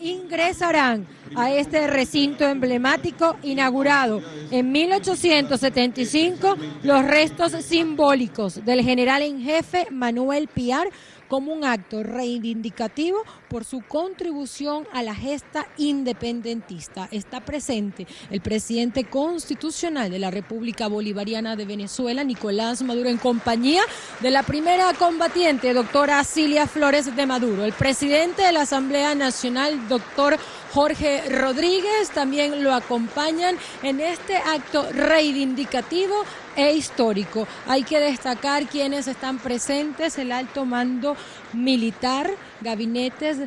Ingresarán a este recinto emblemático inaugurado en 1875 los restos simbólicos del general en jefe Manuel Piar, como un acto reivindicativo por su contribución a la gesta independentista. Está presente el presidente constitucional de la República Bolivariana de Venezuela, Nicolás Maduro, en compañía de la primera combatiente, doctora Cilia Flores de Maduro, el presidente de la Asamblea Nacional, doctor Jorge Rodríguez. También lo acompañan en este acto reivindicativo e histórico. Hay que destacar quienes están presentes: el alto mando militar, gabinetes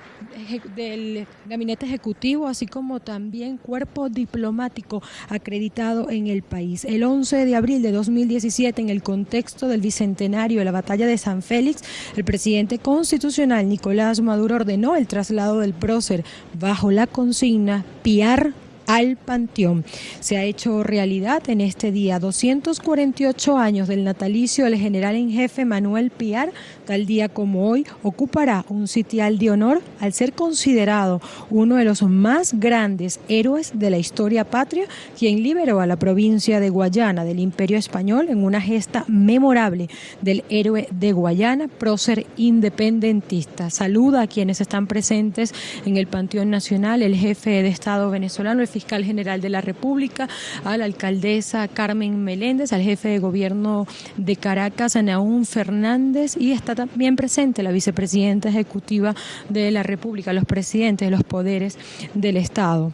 del gabinete ejecutivo, así como también cuerpo diplomático acreditado en el país. El 11 de abril de 2017, en el contexto del bicentenario de la batalla de San Félix, el presidente constitucional Nicolás Maduro ordenó el traslado del prócer bajo la consigna Piar al Panteón. Se ha hecho realidad en este día, 248 años del natalicio del general en jefe Manuel Piar. Tal día como hoy ocupará un sitial de honor al ser considerado uno de los más grandes héroes de la historia patria, quien liberó a la provincia de Guayana del Imperio Español en una gesta memorable del héroe de Guayana, prócer independentista. Saluda a quienes están presentes en el Panteón Nacional: el jefe de Estado venezolano, el fiscal general de la República, a la alcaldesa Carmen Meléndez, al jefe de gobierno de Caracas, Naún Fernández, y está también presente la vicepresidenta ejecutiva de la República, los presidentes de los poderes del Estado.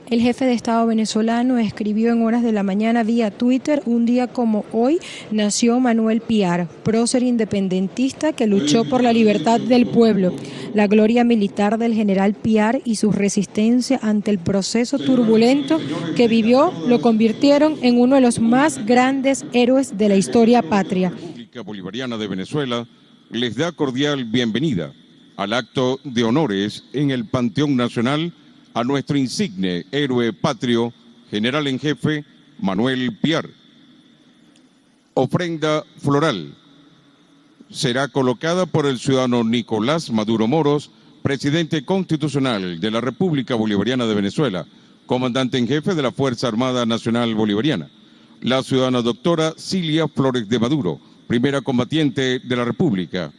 El jefe de Estado venezolano escribió en horas de la mañana vía Twitter: un día como hoy nació Manuel Piar, prócer independentista que luchó por la libertad del pueblo. La gloria militar del general Piar y su resistencia ante el proceso turbulento que vivió lo convirtieron en uno de los más grandes héroes de la historia patria. La República Bolivariana de Venezuela les da cordial bienvenida al acto de honores en el Panteón Nacional a nuestro insigne héroe patrio, general en jefe Manuel Piar. Ofrenda floral será colocada por el ciudadano Nicolás Maduro Moros, presidente constitucional de la República Bolivariana de Venezuela, comandante en jefe de la Fuerza Armada Nacional Bolivariana. La ciudadana doctora Cilia Flores de Maduro, primera combatiente de la República.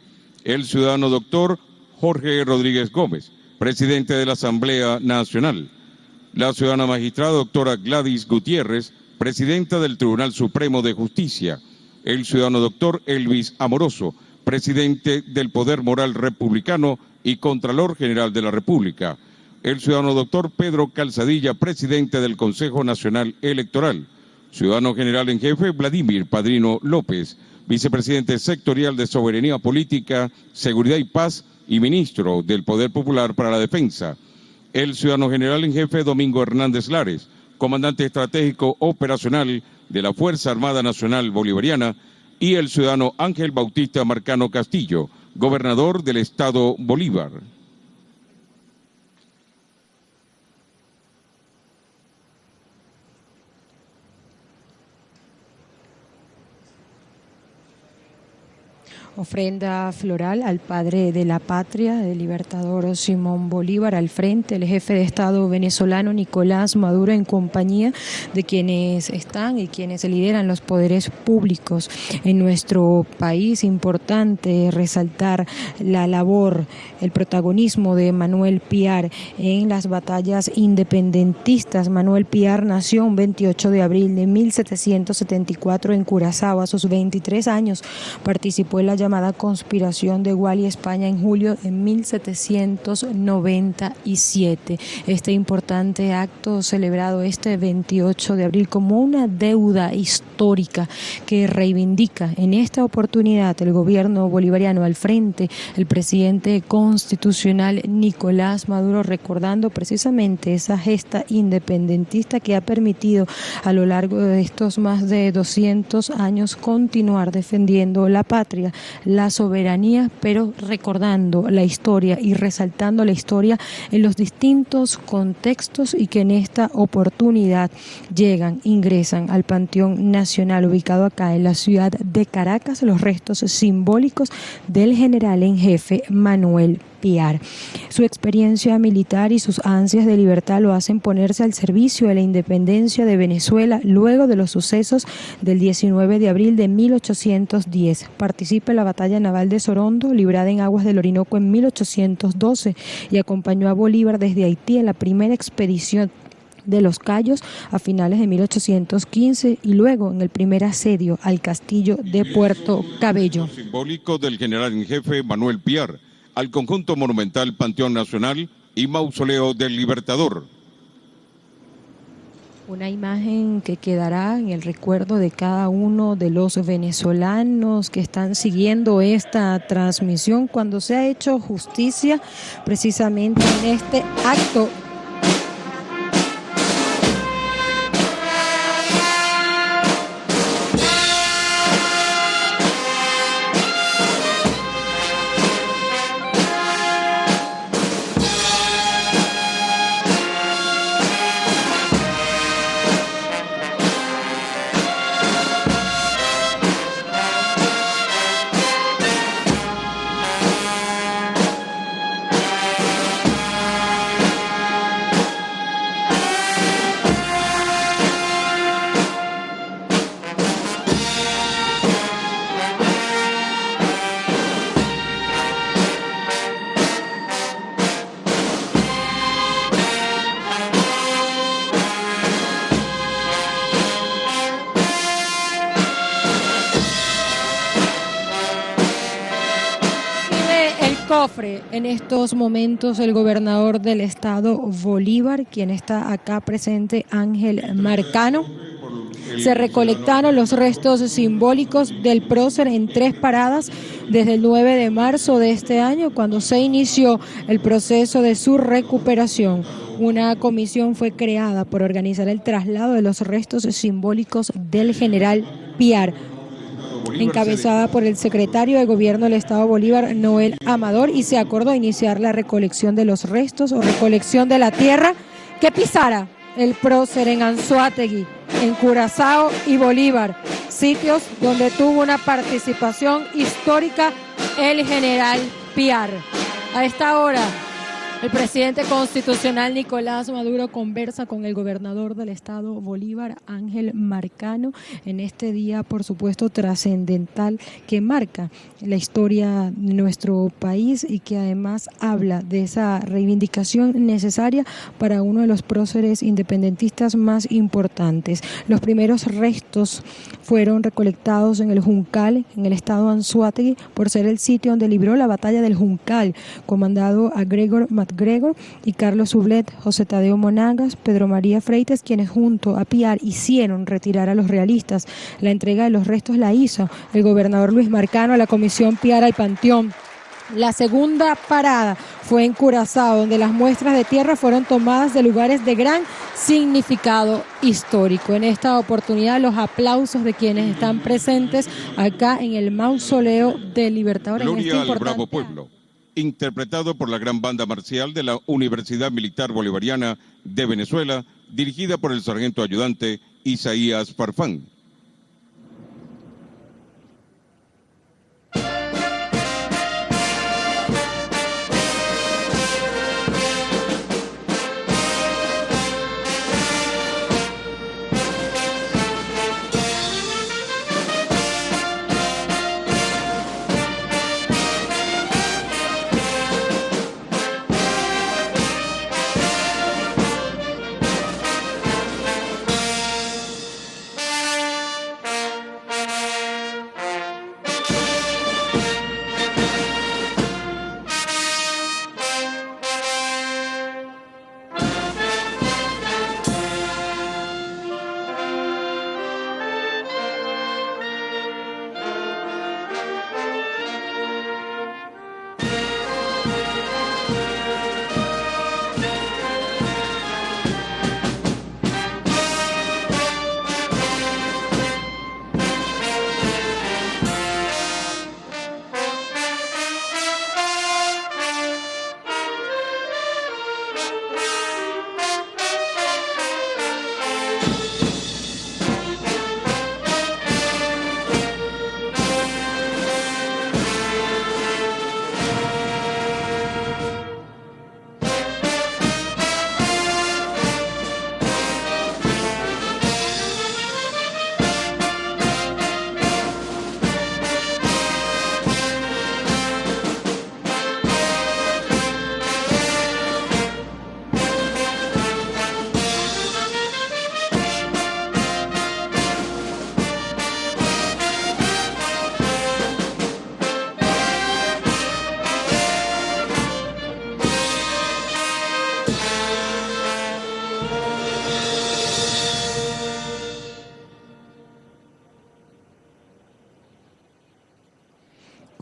El ciudadano doctor Jorge Rodríguez Gómez, presidente de la Asamblea Nacional. La ciudadana magistrada doctora Gladys Gutiérrez, presidenta del Tribunal Supremo de Justicia. El ciudadano doctor Elvis Amoroso, presidente del Poder Moral Republicano y Contralor General de la República. El ciudadano doctor Pedro Calzadilla, presidente del Consejo Nacional Electoral. Ciudadano general en jefe Vladimir Padrino López, vicepresidente sectorial de Soberanía Política, Seguridad y Paz y ministro del Poder Popular para la Defensa. El ciudadano general en jefe Domingo Hernández Lares, comandante estratégico operacional de la Fuerza Armada Nacional Bolivariana, y el ciudadano Ángel Bautista Marcano Castillo, gobernador del Estado Bolívar. Ofrenda floral al padre de la patria, el libertador Simón Bolívar, al frente el jefe de Estado venezolano Nicolás Maduro, en compañía de quienes están y quienes lideran los poderes públicos en nuestro país. Importante resaltar la labor, el protagonismo de Manuel Piar en las batallas independentistas. Manuel Piar nació un 28 de abril de 1774 en Curazao. A sus 23 años participó en la llamada conspiración de Gual y España en julio de 1797. Este importante acto celebrado este 28 de abril como una deuda histórica que reivindica en esta oportunidad el gobierno bolivariano, al frente el presidente constitucional Nicolás Maduro, recordando precisamente esa gesta independentista que ha permitido a lo largo de estos más de 200 años continuar defendiendo la patria, la soberanía, pero recordando la historia y resaltando la historia en los distintos contextos, y que en esta oportunidad ingresan al Panteón Nacional ubicado acá en la ciudad de Caracas los restos simbólicos del general en jefe Manuel Piar. Su experiencia militar y sus ansias de libertad lo hacen ponerse al servicio de la independencia de Venezuela luego de los sucesos del 19 de abril de 1810. Participa en la batalla naval de Sorondo, librada en aguas del Orinoco en 1812, y acompañó a Bolívar desde Haití en la primera expedición de los Cayos a finales de 1815 y luego en el primer asedio al castillo de Puerto Cabello. Simbólico del general en jefe Manuel Piar al conjunto monumental Panteón Nacional y Mausoleo del Libertador. Una imagen que quedará en el recuerdo de cada uno de los venezolanos que están siguiendo esta transmisión cuando se ha hecho justicia precisamente en este acto. En estos momentos el gobernador del estado Bolívar, quien está acá presente, Ángel Marcano. Se recolectaron los restos simbólicos del prócer en 3 paradas desde el 9 de marzo de este año, cuando se inició el proceso de su recuperación. Una comisión fue creada por organizar el traslado de los restos simbólicos del general Piar, encabezada por el secretario de Gobierno del Estado Bolívar, Noel Amador, y se acordó iniciar la recolección de los restos o recolección de la tierra que pisara el prócer en Anzoátegui, en Curazao y Bolívar, sitios donde tuvo una participación histórica el general Piar. A esta hora, el presidente constitucional Nicolás Maduro conversa con el gobernador del estado Bolívar, Ángel Marcano, en este día, por supuesto, trascendental que marca la historia de nuestro país y que además habla de esa reivindicación necesaria para uno de los próceres independentistas más importantes. Los primeros restos fueron recolectados en el Juncal, en el estado Anzoátegui, por ser el sitio donde libró la batalla del Juncal, comandado a Gregor MacGregor y Carlos Sublet, José Tadeo Monagas, Pedro María Freites, quienes junto a Piar hicieron retirar a los realistas. La entrega de los restos la hizo el gobernador Luis Marcano a la comisión Piar al Panteón. La segunda parada fue en Curazao, donde las muestras de tierra fueron tomadas de lugares de gran significado histórico. En esta oportunidad, los aplausos de quienes están presentes acá en el Mausoleo del Libertador. Gloria al Bravo Pueblo, interpretado por la gran banda marcial de la Universidad Militar Bolivariana de Venezuela, dirigida por el sargento ayudante Isaías Farfán.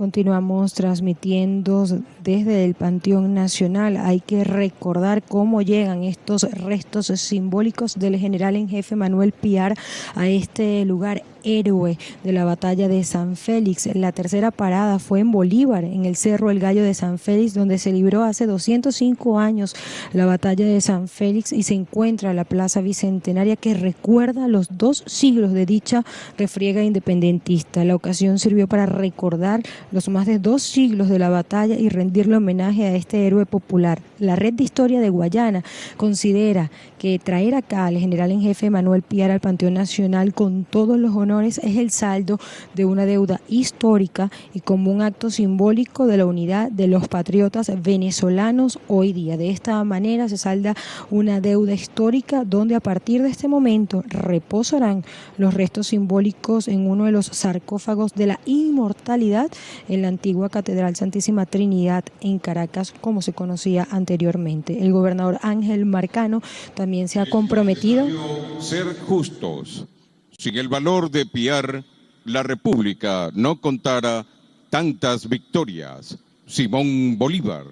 Continuamos transmitiendo desde el Panteón Nacional. Hay que recordar cómo llegan estos restos simbólicos del general en jefe Manuel Piar a este lugar héroe de la batalla de San Félix. La tercera parada fue en Bolívar, en el Cerro El Gallo de San Félix, donde se libró hace 205 años la batalla de San Félix, y se encuentra la Plaza Bicentenaria que recuerda los 2 siglos de dicha refriega independentista. La ocasión sirvió para recordar los más de 2 siglos de la batalla y rendirle homenaje a este héroe popular. La Red de Historia de Guayana considera que traer acá al general en jefe Manuel Piar al Panteón Nacional con todos los honores es el saldo de una deuda histórica y como un acto simbólico de la unidad de los patriotas venezolanos hoy día. De esta manera se salda una deuda histórica donde a partir de este momento reposarán los restos simbólicos en uno de los sarcófagos de la inmortalidad en la antigua Catedral Santísima Trinidad en Caracas, como se conocía anteriormente. El gobernador Ángel Marcano también se ha comprometido ser justos. Sin el valor de Piar, la República no contara tantas victorias. Simón Bolívar.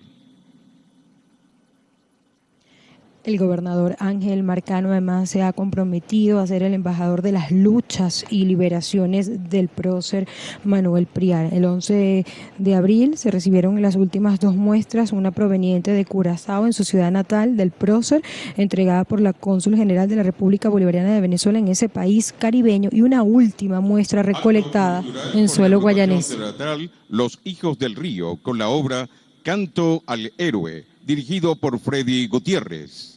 El gobernador Ángel Marcano además se ha comprometido a ser el embajador de las luchas y liberaciones del prócer Manuel Piar. El 11 de abril se recibieron las últimas 2 muestras, una proveniente de Curazao en su ciudad natal del prócer, entregada por la cónsul general de la República Bolivariana de Venezuela en ese país caribeño, y una última muestra recolectada en suelo guayanés. Los Hijos del Río, con la obra Canto al Héroe, dirigido por Freddy Gutiérrez.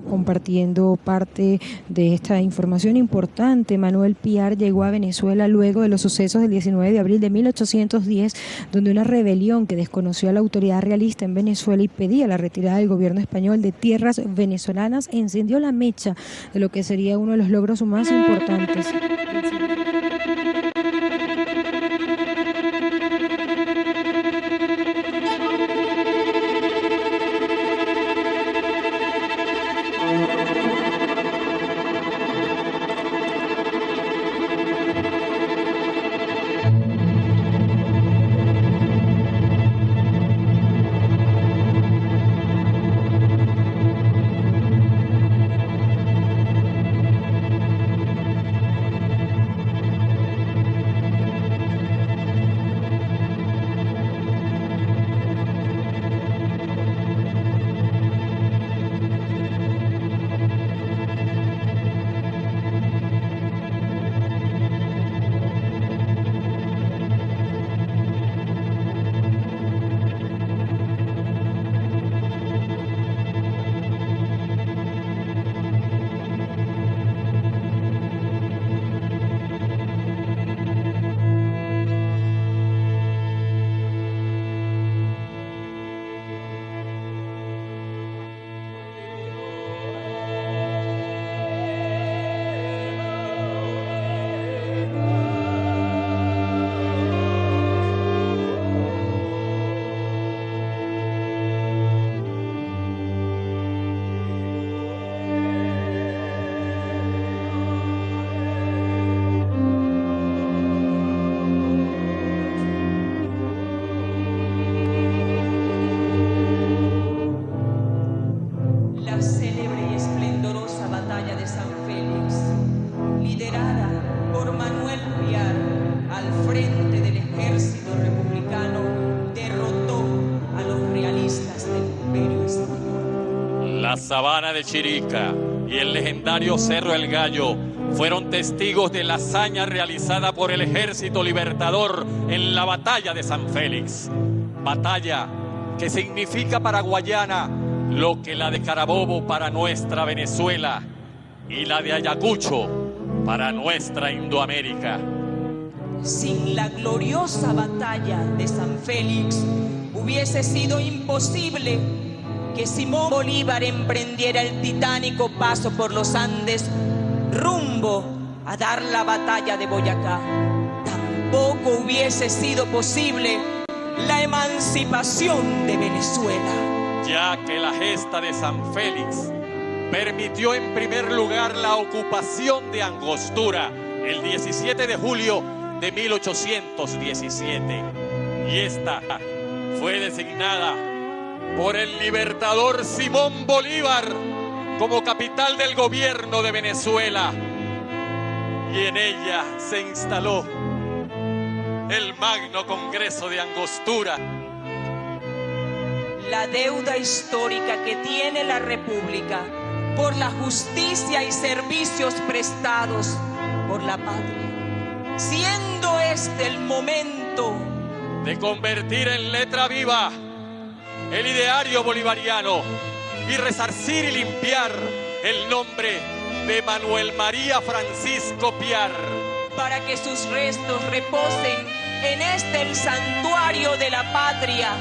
Compartiendo parte de esta información importante, Manuel Piar llegó a Venezuela luego de los sucesos del 19 de abril de 1810, donde una rebelión que desconoció a la autoridad realista en Venezuela y pedía la retirada del gobierno español de tierras venezolanas encendió la mecha de lo que sería uno de los logros más importantes. La sabana de Chirica y el legendario Cerro El Gallo fueron testigos de la hazaña realizada por el Ejército Libertador en la batalla de San Félix. Batalla que significa para Guayana lo que la de Carabobo para nuestra Venezuela y la de Ayacucho para nuestra Indoamérica. Sin la gloriosa batalla de San Félix hubiese sido imposible que Simón Bolívar emprendiera el titánico paso por los Andes rumbo a dar la batalla de Boyacá. Tampoco hubiese sido posible la emancipación de Venezuela. ya que la gesta de San Félix permitió en primer lugar la ocupación de Angostura el 17 de julio de 1817. Y esta fue designada por el libertador Simón Bolívar como capital del gobierno de Venezuela. Y en ella se instaló el Magno Congreso de Angostura. La deuda histórica que tiene la República por la justicia y servicios prestados por la patria, siendo este el momento de convertir en letra viva el ideario bolivariano y resarcir y limpiar el nombre de Manuel María Francisco Piar, para que sus restos reposen en este el santuario de la patria.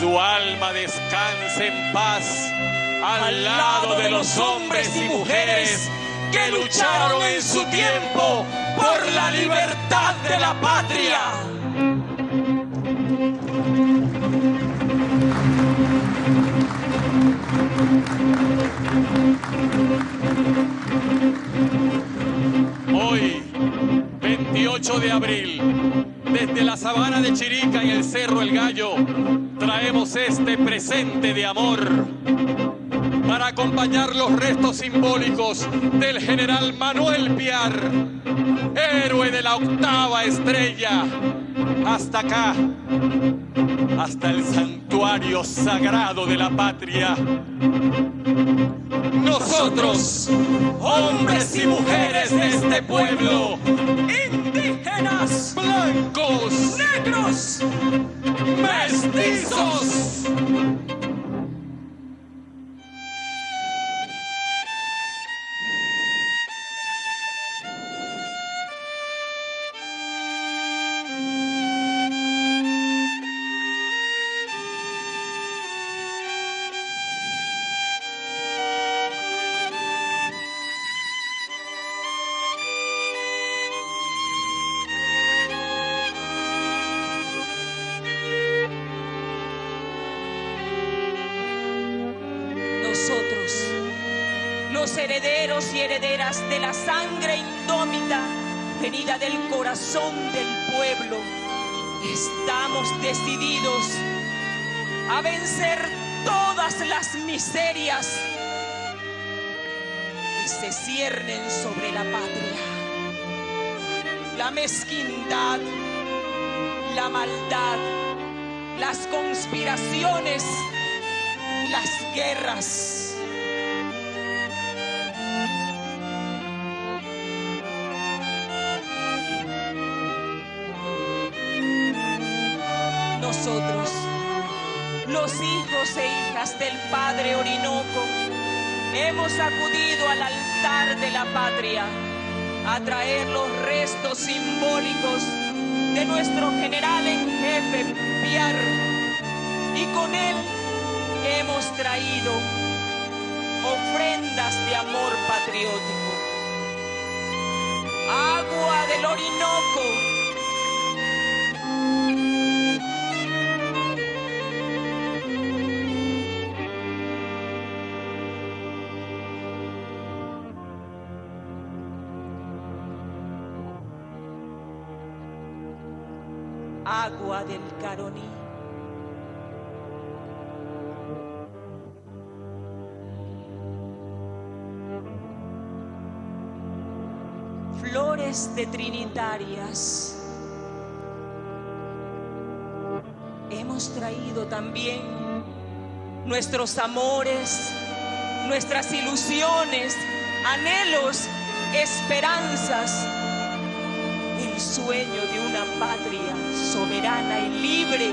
Su alma descanse en paz al lado de los hombres y mujeres que lucharon en su tiempo por la libertad de la patria. Hoy, 28 de abril, desde la sabana de Chirica en el Cerro El Gallo, traemos este presente de amor para acompañar los restos simbólicos del general Manuel Piar, héroe de la 8ª estrella, hasta acá, hasta el santuario sagrado de la patria. Nosotros, hombres y mujeres de este pueblo, indígenas, blancos, negros, mestizos, los herederos y herederas de la sangre indómita venida del corazón del pueblo, estamos decididos a vencer todas las miserias que se ciernen sobre la patria. La mezquindad, la maldad, las conspiraciones, las guerras. Nosotros, los hijos e hijas del Padre Orinoco, hemos acudido al altar de la patria a traer los restos simbólicos de nuestro general en jefe Piar, y con él hemos traído ofrendas de amor patriótico. Agua del Orinoco, agua del Caroní. Flores de trinitarias. Hemos traído también nuestros amores, nuestras ilusiones, anhelos, esperanzas, el sueño de una patria soberana y libre,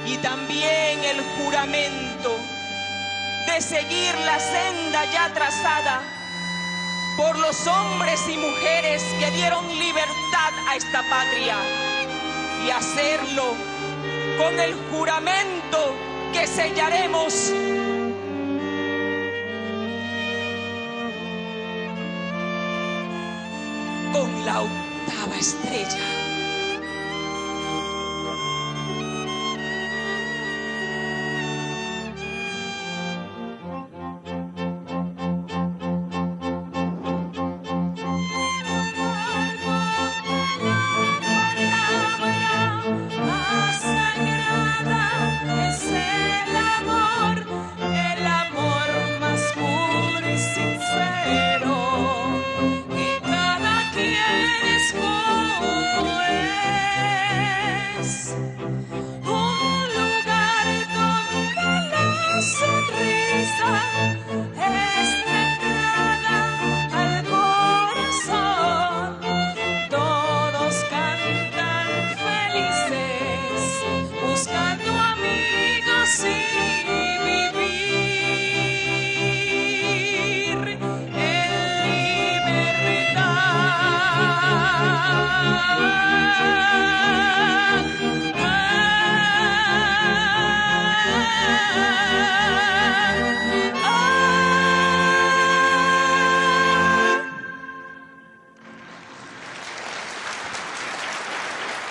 y también el juramento de seguir la senda ya trazada por los hombres y mujeres que dieron libertad a esta patria, y hacerlo con el juramento que sellaremos con la 8ª estrella.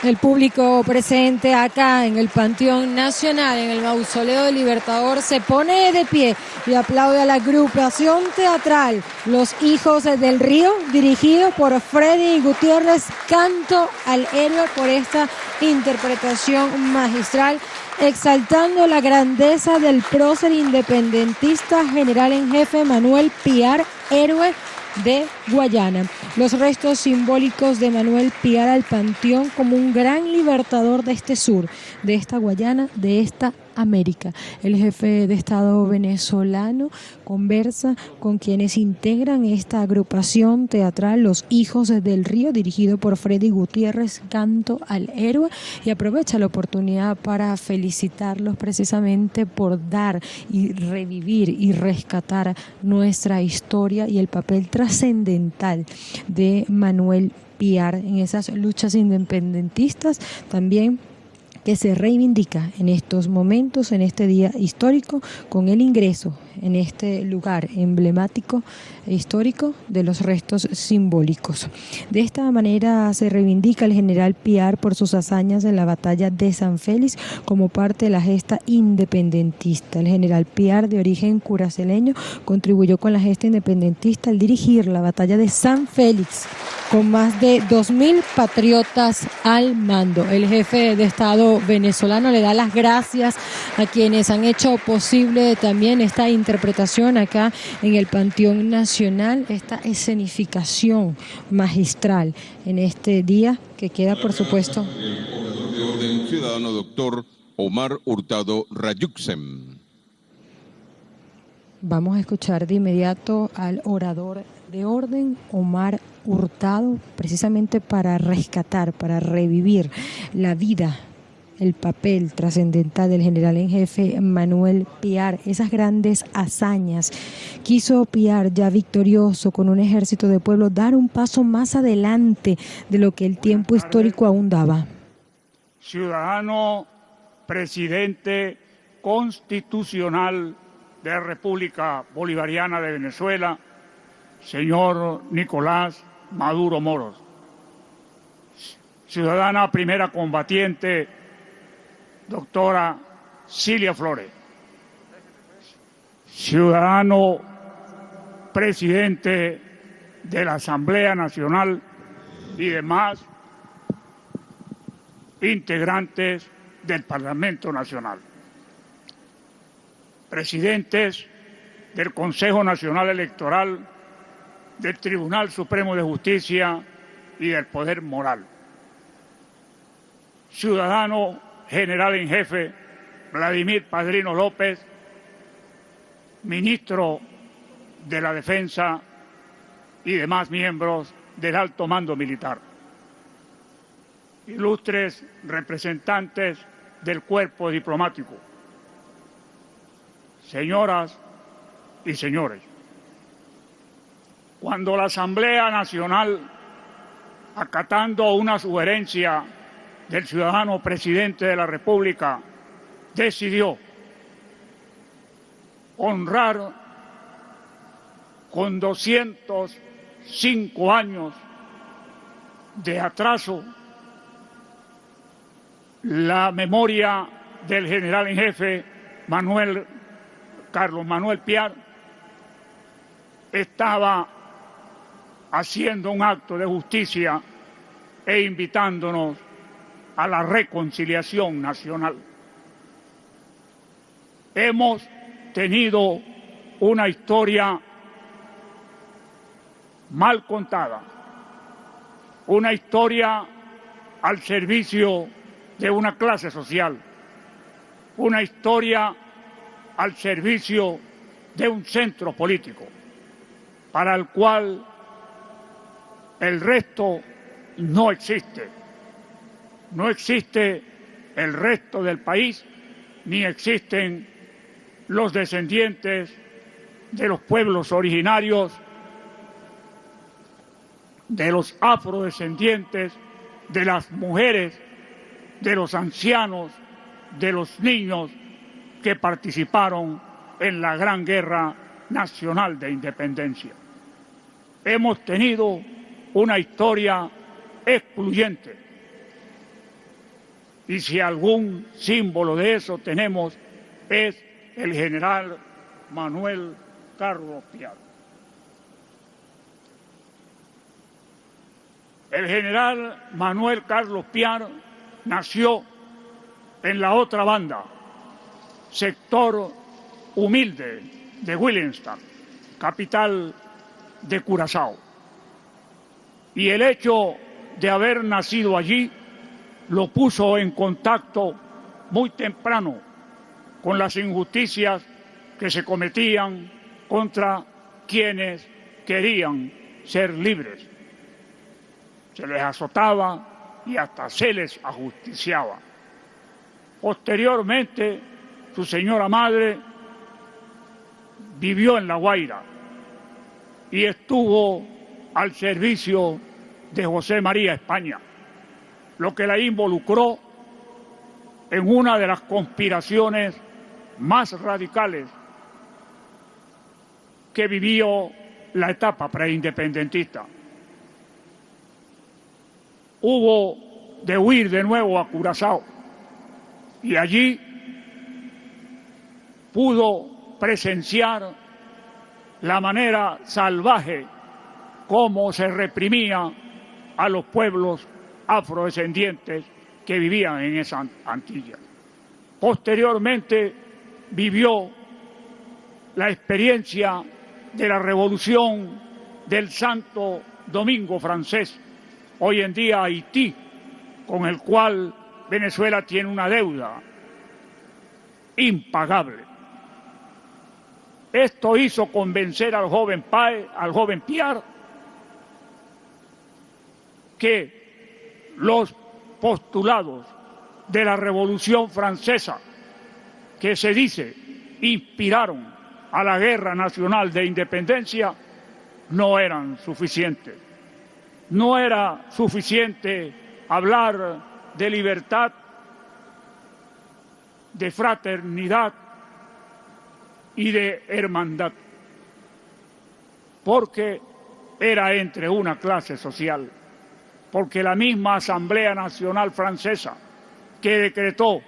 El público presente acá en el Panteón Nacional, en el Mausoleo del Libertador, se pone de pie y aplaude a la agrupación teatral Los Hijos del Río, dirigido por Freddy Gutiérrez, Canto al Héroe, por esta interpretación magistral, exaltando la grandeza del prócer independentista general en jefe Manuel Piar, héroe de Guayana. Los restos simbólicos de Manuel Piar al panteón como un gran libertador de este sur, de esta Guayana, de esta América. El jefe de Estado venezolano conversa con quienes integran esta agrupación teatral Los Hijos del Río, dirigido por Freddy Gutiérrez, Canto al Héroe, y aprovecha la oportunidad para felicitarlos precisamente por dar y revivir y rescatar nuestra historia y el papel trascendental de Manuel Piar en esas luchas independentistas, también que se reivindica en estos momentos, en este día histórico, con el ingreso en este lugar emblemático e histórico de los restos simbólicos. De esta manera se reivindica el general Piar por sus hazañas en la batalla de San Félix como parte de la gesta independentista. El general Piar, de origen curaceleño, contribuyó con la gesta independentista al dirigir la batalla de San Félix con más de 2.000 patriotas al mando. El jefe de Estado venezolano le da las gracias a quienes han hecho posible también esta interpretación acá en el Panteón Nacional, esta escenificación magistral en este día que queda, por supuesto. El orador de Orden Ciudadano, doctor Omar Hurtado Rayuxem. Vamos a escuchar de inmediato al orador de Orden, Omar Hurtado, precisamente para rescatar, para revivir la vida, el papel trascendental del general en jefe Manuel Piar, esas grandes hazañas. Quiso Piar, ya victorioso con un ejército de pueblo, dar un paso más adelante de lo que el tiempo histórico aún daba. Ciudadano presidente constitucional de la República Bolivariana de Venezuela, señor Nicolás Maduro Moros. Ciudadana primera combatiente, doctora Cilia Flores. Ciudadano presidente de la Asamblea Nacional y demás integrantes del Parlamento Nacional. Presidentes del Consejo Nacional Electoral, del Tribunal Supremo de Justicia y del Poder Moral. Ciudadano general en jefe Vladimir Padrino López, ministro de la Defensa y demás miembros del alto mando militar. Ilustres representantes del cuerpo diplomático, señoras y señores. Cuando la Asamblea Nacional, acatando una sugerencia del ciudadano presidente de la República, decidió honrar con 205 años de atraso la memoria del general en jefe Carlos Manuel Piar, estaba haciendo un acto de justicia e invitándonos a la reconciliación nacional. Hemos tenido una historia mal contada, una historia al servicio de una clase social, una historia al servicio de un centro político, para el cual el resto no existe. No existe el resto del país, ni existen los descendientes de los pueblos originarios, de los afrodescendientes, de las mujeres, de los ancianos, de los niños que participaron en la Gran Guerra Nacional de Independencia. Hemos tenido una historia excluyente, Y si algún símbolo de eso tenemos, es el general Manuel Carlos Piar. El general Manuel Carlos Piar nació en la otra banda, sector humilde de Willemstad, capital de Curazao. Y el hecho de haber nacido allí lo puso en contacto muy temprano con las injusticias que se cometían contra quienes querían ser libres. Se les azotaba y hasta se les ajusticiaba. Posteriormente, su señora madre vivió en La Guaira y estuvo al servicio de José María España, lo que la involucró en una de las conspiraciones más radicales que vivió la etapa preindependentista. Hubo de huir de nuevo a Curazao y allí pudo presenciar la manera salvaje como se reprimía a los pueblos afrodescendientes que vivían en esa Antilla. Posteriormente vivió la experiencia de la revolución del Santo Domingo francés, hoy en día Haití, con el cual Venezuela tiene una deuda impagable. Esto hizo convencer al joven Piar, que los postulados de la Revolución Francesa, que se dice inspiraron a la Guerra Nacional de Independencia, no eran suficientes. No era suficiente hablar de libertad, de fraternidad y de hermandad, porque era entre una clase social, porque la misma Asamblea Nacional Francesa que decretó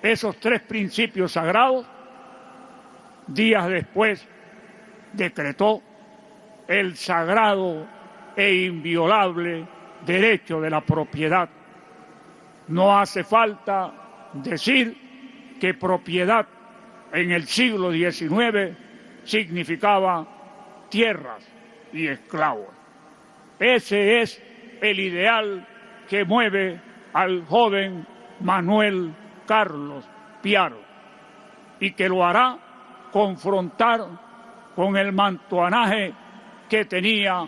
esos tres principios sagrados, días después decretó el sagrado e inviolable derecho de la propiedad. No hace falta decir que propiedad en el siglo XIX significaba tierras y esclavos. Ese es el ideal que mueve al joven Manuel Carlos Piar y que lo hará confrontar con el mantuanaje que tenía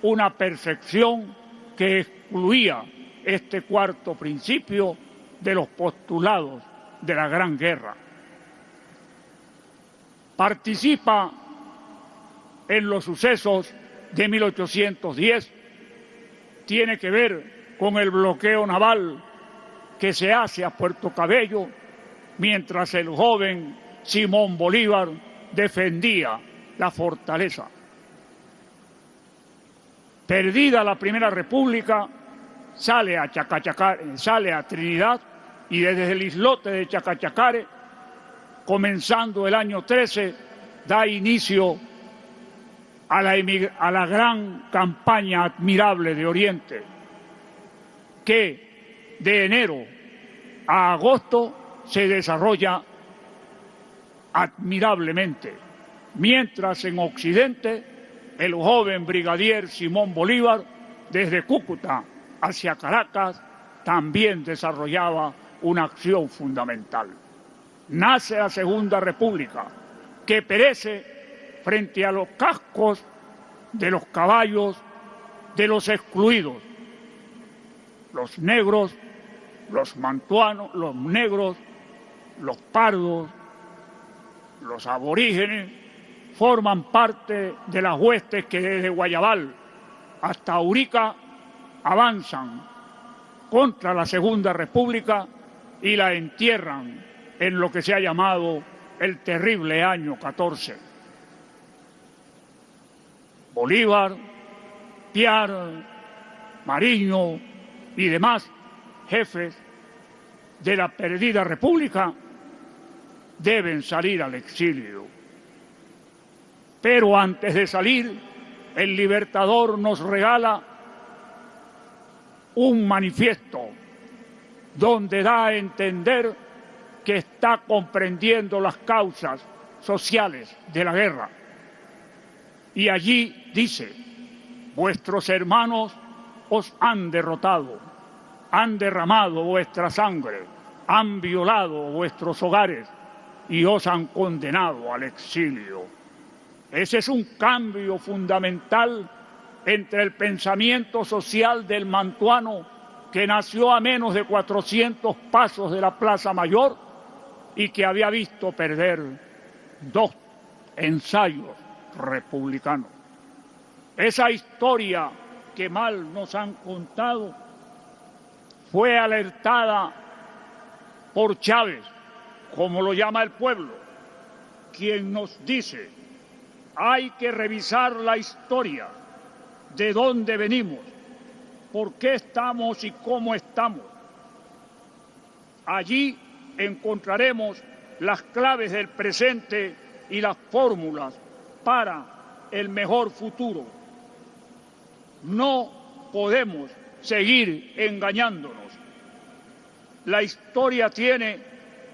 una perfección que excluía este cuarto principio de los postulados de la Gran Guerra. Participa en los sucesos de 1810, tiene que ver con el bloqueo naval que se hace a Puerto Cabello, mientras el joven Simón Bolívar defendía la fortaleza. Perdida la Primera República, sale a Trinidad y desde el islote de Chacachacare, comenzando el año 13, da inicio a la gran campaña admirable de Oriente, que de enero a agosto se desarrolla admirablemente, mientras en Occidente el joven brigadier Simón Bolívar, desde Cúcuta hacia Caracas, también desarrollaba una acción fundamental. Nace la Segunda República, que perece frente a los cascos de los caballos de los excluidos, los negros, los mantuanos, los negros, los pardos, los aborígenes, forman parte de las huestes que desde Guayabal hasta Urica avanzan contra la Segunda República y la entierran en lo que se ha llamado el terrible año 14. Bolívar, Piar, Mariño y demás jefes de la perdida república deben salir al exilio. Pero antes de salir, el Libertador nos regala un manifiesto donde da a entender que está comprendiendo las causas sociales de la guerra. Y allí dice: vuestros hermanos os han derrotado, han derramado vuestra sangre, han violado vuestros hogares y os han condenado al exilio. Ese es un cambio fundamental entre el pensamiento social del mantuano, que nació a menos de 400 pasos de la Plaza Mayor y que había visto perder 2 ensayos republicanos. Esa historia que mal nos han contado fue alertada por Chávez, como lo llama el pueblo, quien nos dice: hay que revisar la historia, de dónde venimos, por qué estamos y cómo estamos. Allí encontraremos las claves del presente y las fórmulas para el mejor futuro. No podemos seguir engañándonos. La historia tiene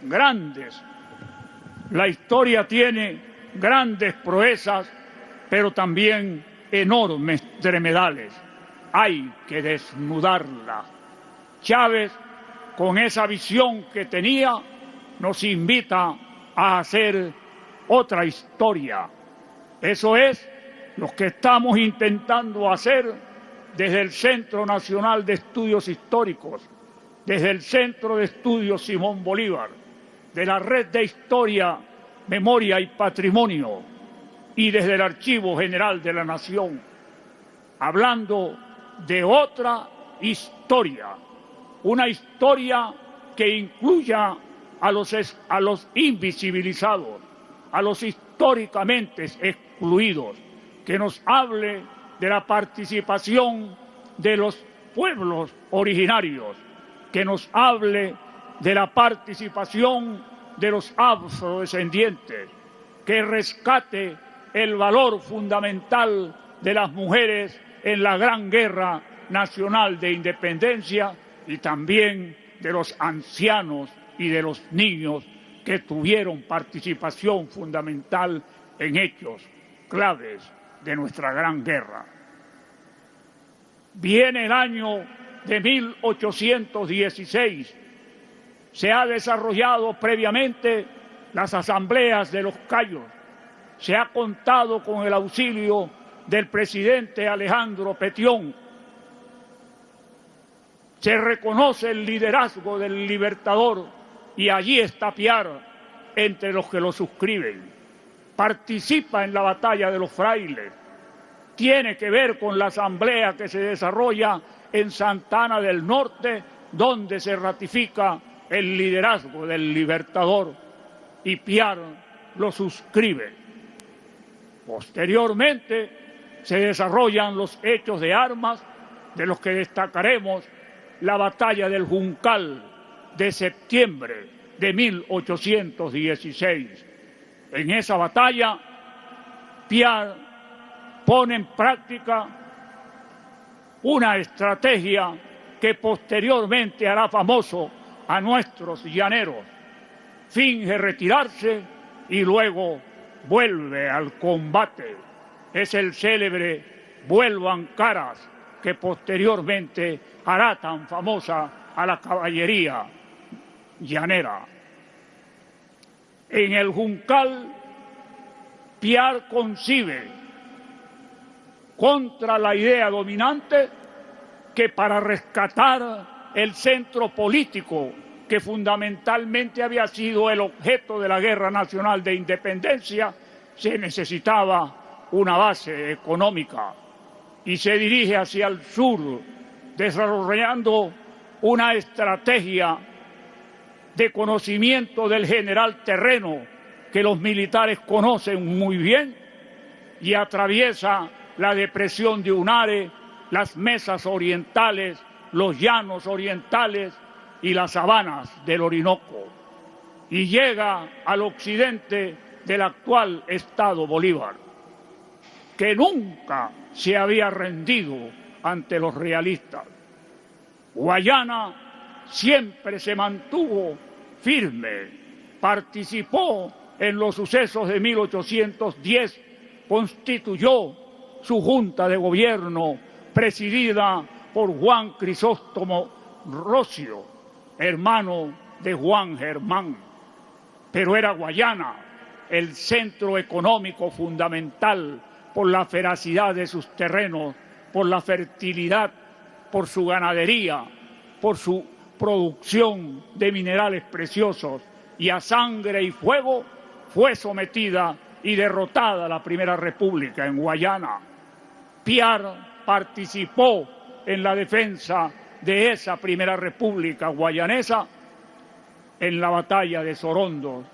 grandes proezas, pero también enormes tremedales. Hay que desnudarla. Chávez, con esa visión que tenía, nos invita a hacer otra historia. Eso es lo que estamos intentando hacer desde el Centro Nacional de Estudios Históricos, desde el Centro de Estudios Simón Bolívar, de la Red de Historia, Memoria y Patrimonio, y desde el Archivo General de la Nación, hablando de otra historia, una historia que incluya a los invisibilizados, a los históricamente excluidos, que nos hable de la participación de los pueblos originarios, que nos hable de la participación de los afrodescendientes, que rescate el valor fundamental de las mujeres en la Gran Guerra Nacional de Independencia, y también de los ancianos y de los niños que tuvieron participación fundamental en hechos claves de nuestra Gran Guerra. Viene el año de 1816. Se ha desarrollado previamente las asambleas de los Cayos. Se ha contado con el auxilio del presidente Alejandro Petión. Se reconoce el liderazgo del Libertador y allí está Piar entre los que lo suscriben. Participa en la batalla de los frailes. Tiene que ver con la asamblea que se desarrolla en Santa Ana del Norte, donde se ratifica el liderazgo del Libertador y Piar lo suscribe. Posteriormente se desarrollan los hechos de armas, de los que destacaremos la batalla del Juncal de septiembre de 1816. En esa batalla, Piar pone en práctica una estrategia que posteriormente hará famoso a nuestros llaneros. Finge retirarse y luego vuelve al combate. Es el célebre "vuelvan caras", que posteriormente hará tan famosa a la caballería llanera. En el Juncal, Piar concibe, contra la idea dominante, que para rescatar el centro político que fundamentalmente había sido el objeto de la Guerra Nacional de Independencia, se necesitaba una base económica, y se dirige hacia el sur, desarrollando una estrategia de conocimiento del general terreno que los militares conocen muy bien, y atraviesa la depresión de Unare, las mesas orientales, los llanos orientales, y las sabanas del Orinoco y llega al occidente del actual estado Bolívar, que nunca se había rendido ante los realistas. Guayana siempre se mantuvo firme, participó en los sucesos de 1810, constituyó su junta de gobierno presidida por Juan Crisóstomo Rocio, hermano de Juan Germán. Pero era Guayana el centro económico fundamental por la feracidad de sus terrenos, por la fertilidad, por su ganadería, por su producción de minerales preciosos, y a sangre y fuego fue sometida y derrotada la Primera República en Guayana. Piar participó en la defensa de esa Primera República guayanesa en la batalla de Sorondo,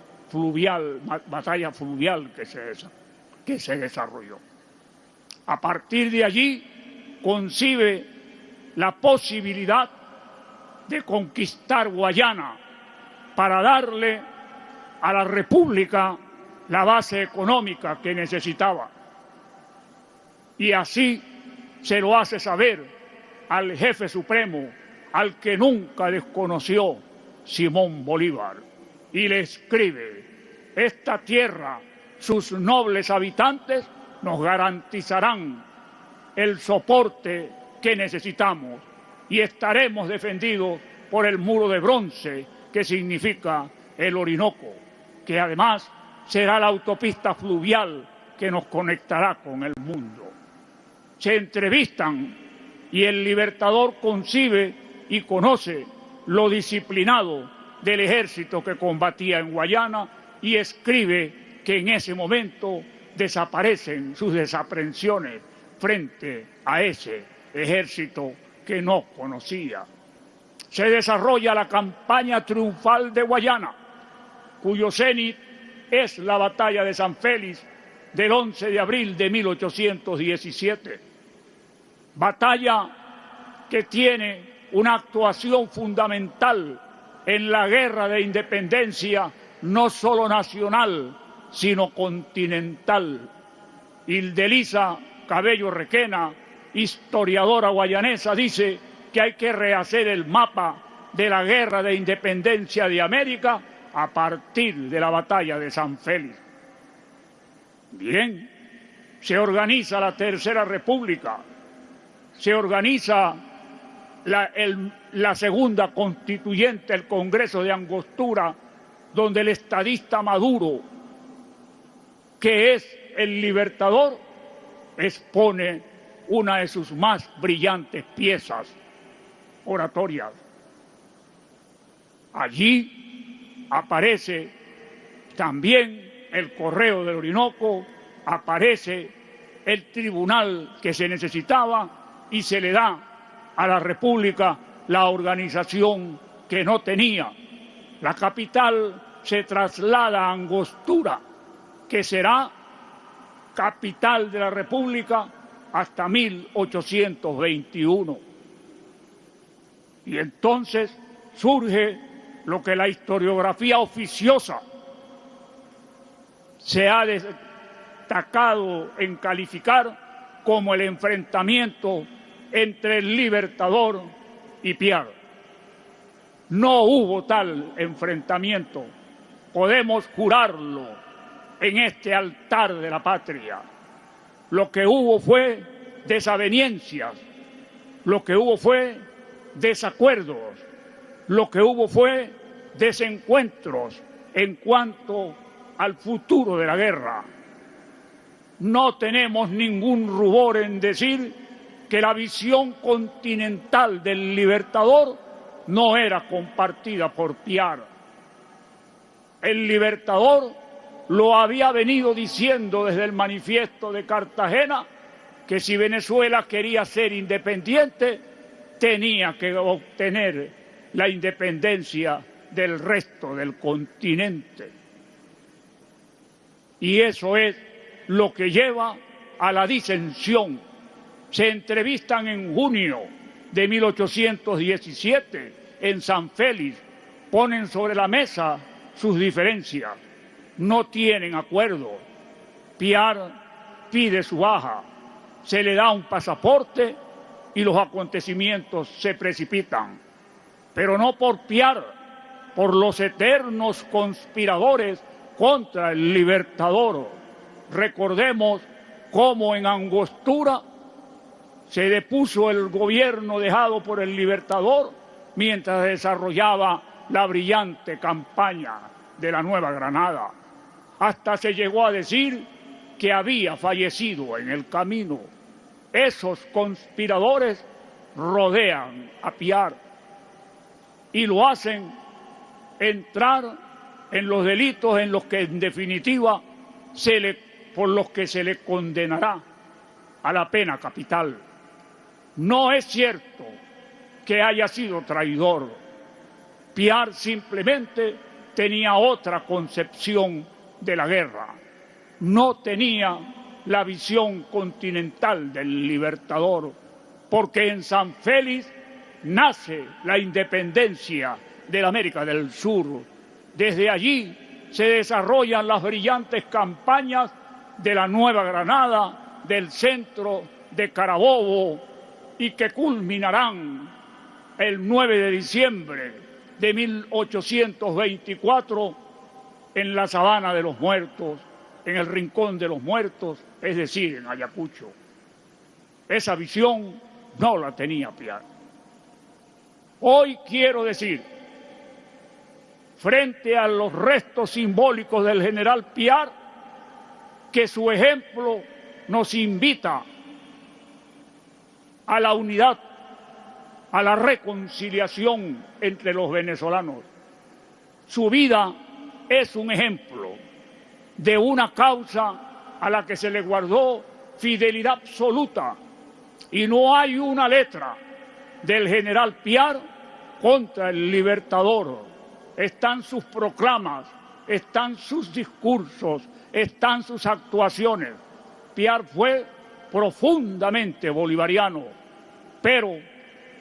batalla fluvial que se desarrolló. A partir de allí concibe la posibilidad de conquistar Guayana para darle a la República la base económica que necesitaba. Y así se lo hace saber al jefe supremo, al que nunca desconoció, Simón Bolívar, y le escribe: esta tierra, sus nobles habitantes nos garantizarán el soporte que necesitamos y estaremos defendidos por el muro de bronce que significa el Orinoco, que además será la autopista fluvial que nos conectará con el mundo. Se entrevistan y el Libertador concibe y conoce lo disciplinado del ejército que combatía en Guayana y escribe que en ese momento desaparecen sus desaprensiones frente a ese ejército que no conocía. Se desarrolla la campaña triunfal de Guayana, cuyo cenit es la batalla de San Félix del 11 de abril de 1817. Batalla que tiene una actuación fundamental en la guerra de independencia, no solo nacional, sino continental. Hildelisa Cabello Requena, historiadora guayanesa, dice que hay que rehacer el mapa de la guerra de independencia de América a partir de la batalla de San Félix. Bien, se organiza la Tercera República, se organiza la segunda constituyente, el Congreso de Angostura, donde el estadista Maduro, que es el Libertador, expone una de sus más brillantes piezas oratorias. Allí aparece también el Correo del Orinoco, aparece el tribunal que se necesitaba y se le da a la República la organización que no tenía. La capital se traslada a Angostura, que será capital de la República hasta 1821. Y entonces surge lo que la historiografía oficiosa se ha destacado en calificar como el enfrentamiento entre el Libertador y Piar. No hubo tal enfrentamiento, podemos jurarlo en este altar de la patria. Lo que hubo fue desavenencias, lo que hubo fue desacuerdos, lo que hubo fue desencuentros en cuanto al futuro de la guerra. No tenemos ningún rubor en decir que la visión continental del Libertador no era compartida por Piar. El Libertador lo había venido diciendo desde el manifiesto de Cartagena, que si Venezuela quería ser independiente, tenía que obtener la independencia del resto del continente. Y eso es lo que lleva a la disensión. Se entrevistan en junio de 1817 en San Félix ponen sobre la mesa sus diferencias. No tienen acuerdo. Piar pide su baja, se le da un pasaporte y los acontecimientos se precipitan. Pero no por Piar, por los eternos conspiradores contra el Libertador. Recordemos cómo en Angostura se depuso el gobierno dejado por el Libertador mientras desarrollaba la brillante campaña de la Nueva Granada. Hasta se llegó a decir que había fallecido en el camino. Esos conspiradores rodean a Piar y lo hacen entrar en los delitos en los que en definitiva por los que se le condenará a la pena capital. No es cierto que haya sido traidor. Piar simplemente tenía otra concepción de la guerra. No tenía la visión continental del Libertador, porque en San Félix nace la independencia de la América del Sur. Desde allí se desarrollan las brillantes campañas de la Nueva Granada, del centro, de Carabobo, y que culminarán el 9 de diciembre de 1824 en la Sabana de los Muertos, en el Rincón de los Muertos, es decir, en Ayacucho. Esa visión no la tenía Piar. Hoy quiero decir, frente a los restos simbólicos del general Piar, que su ejemplo nos invita a la unidad, a la reconciliación entre los venezolanos. Su vida es un ejemplo de una causa a la que se le guardó fidelidad absoluta, y no hay una letra del general Piar contra el Libertador. Están sus proclamas, están sus discursos, están sus actuaciones. Piar fue profundamente bolivariano, pero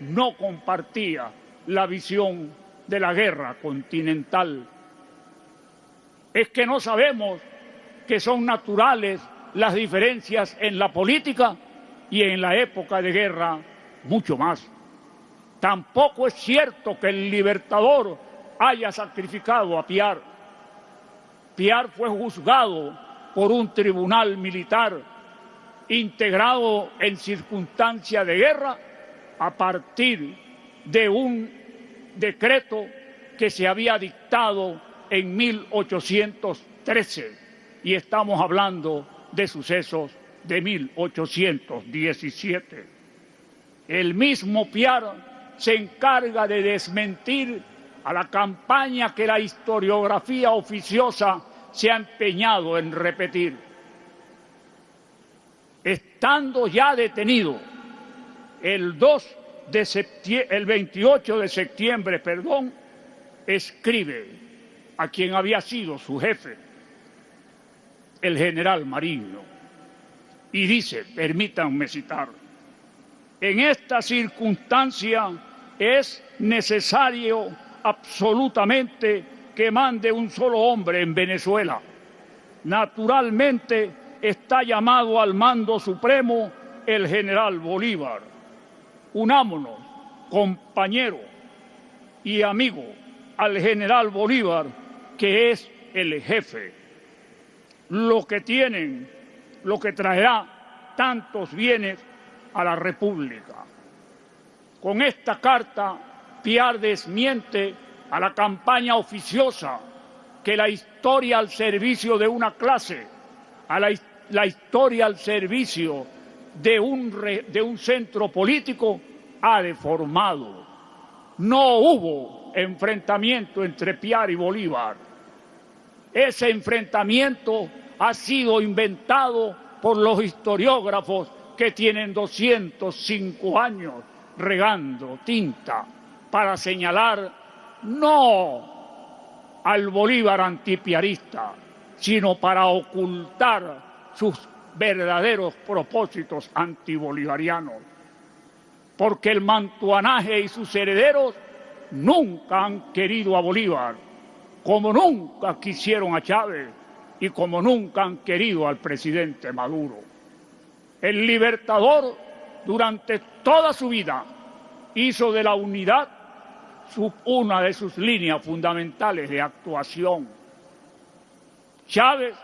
no compartía la visión de la guerra continental. Es que no sabemos que son naturales las diferencias en la política, y en la época de guerra mucho más. Tampoco es cierto que el Libertador haya sacrificado a Piar. Piar fue juzgado por un tribunal militar integrado en circunstancia de guerra a partir de un decreto que se había dictado en 1813, y estamos hablando de sucesos de 1817. El mismo Piar se encarga de desmentir a la campaña que la historiografía oficiosa se ha empeñado en repetir. Estando ya detenido el 28 de septiembre, escribe a quien había sido su jefe, el general Mariño, y dice, permítanme citar: en esta circunstancia es necesario absolutamente que mande un solo hombre en Venezuela. Naturalmente está llamado al mando supremo el general Bolívar. Unámonos, compañero y amigo, al general Bolívar, que es el jefe. Lo que traerá tantos bienes a la República. Con esta carta, Piar desmiente a la campaña oficiosa que la historia al servicio de una clase, la historia al servicio de un centro político ha deformado. No hubo enfrentamiento entre Piar y Bolívar. Ese enfrentamiento ha sido inventado por los historiógrafos que tienen 205 años regando tinta para señalar no al Bolívar antipiarista, sino para ocultar sus verdaderos propósitos antibolivarianos. Porque el mantuanaje y sus herederos nunca han querido a Bolívar, como nunca quisieron a Chávez y como nunca han querido al presidente Maduro. El Libertador, durante toda su vida, hizo de la unidad una de sus líneas fundamentales de actuación. Chávez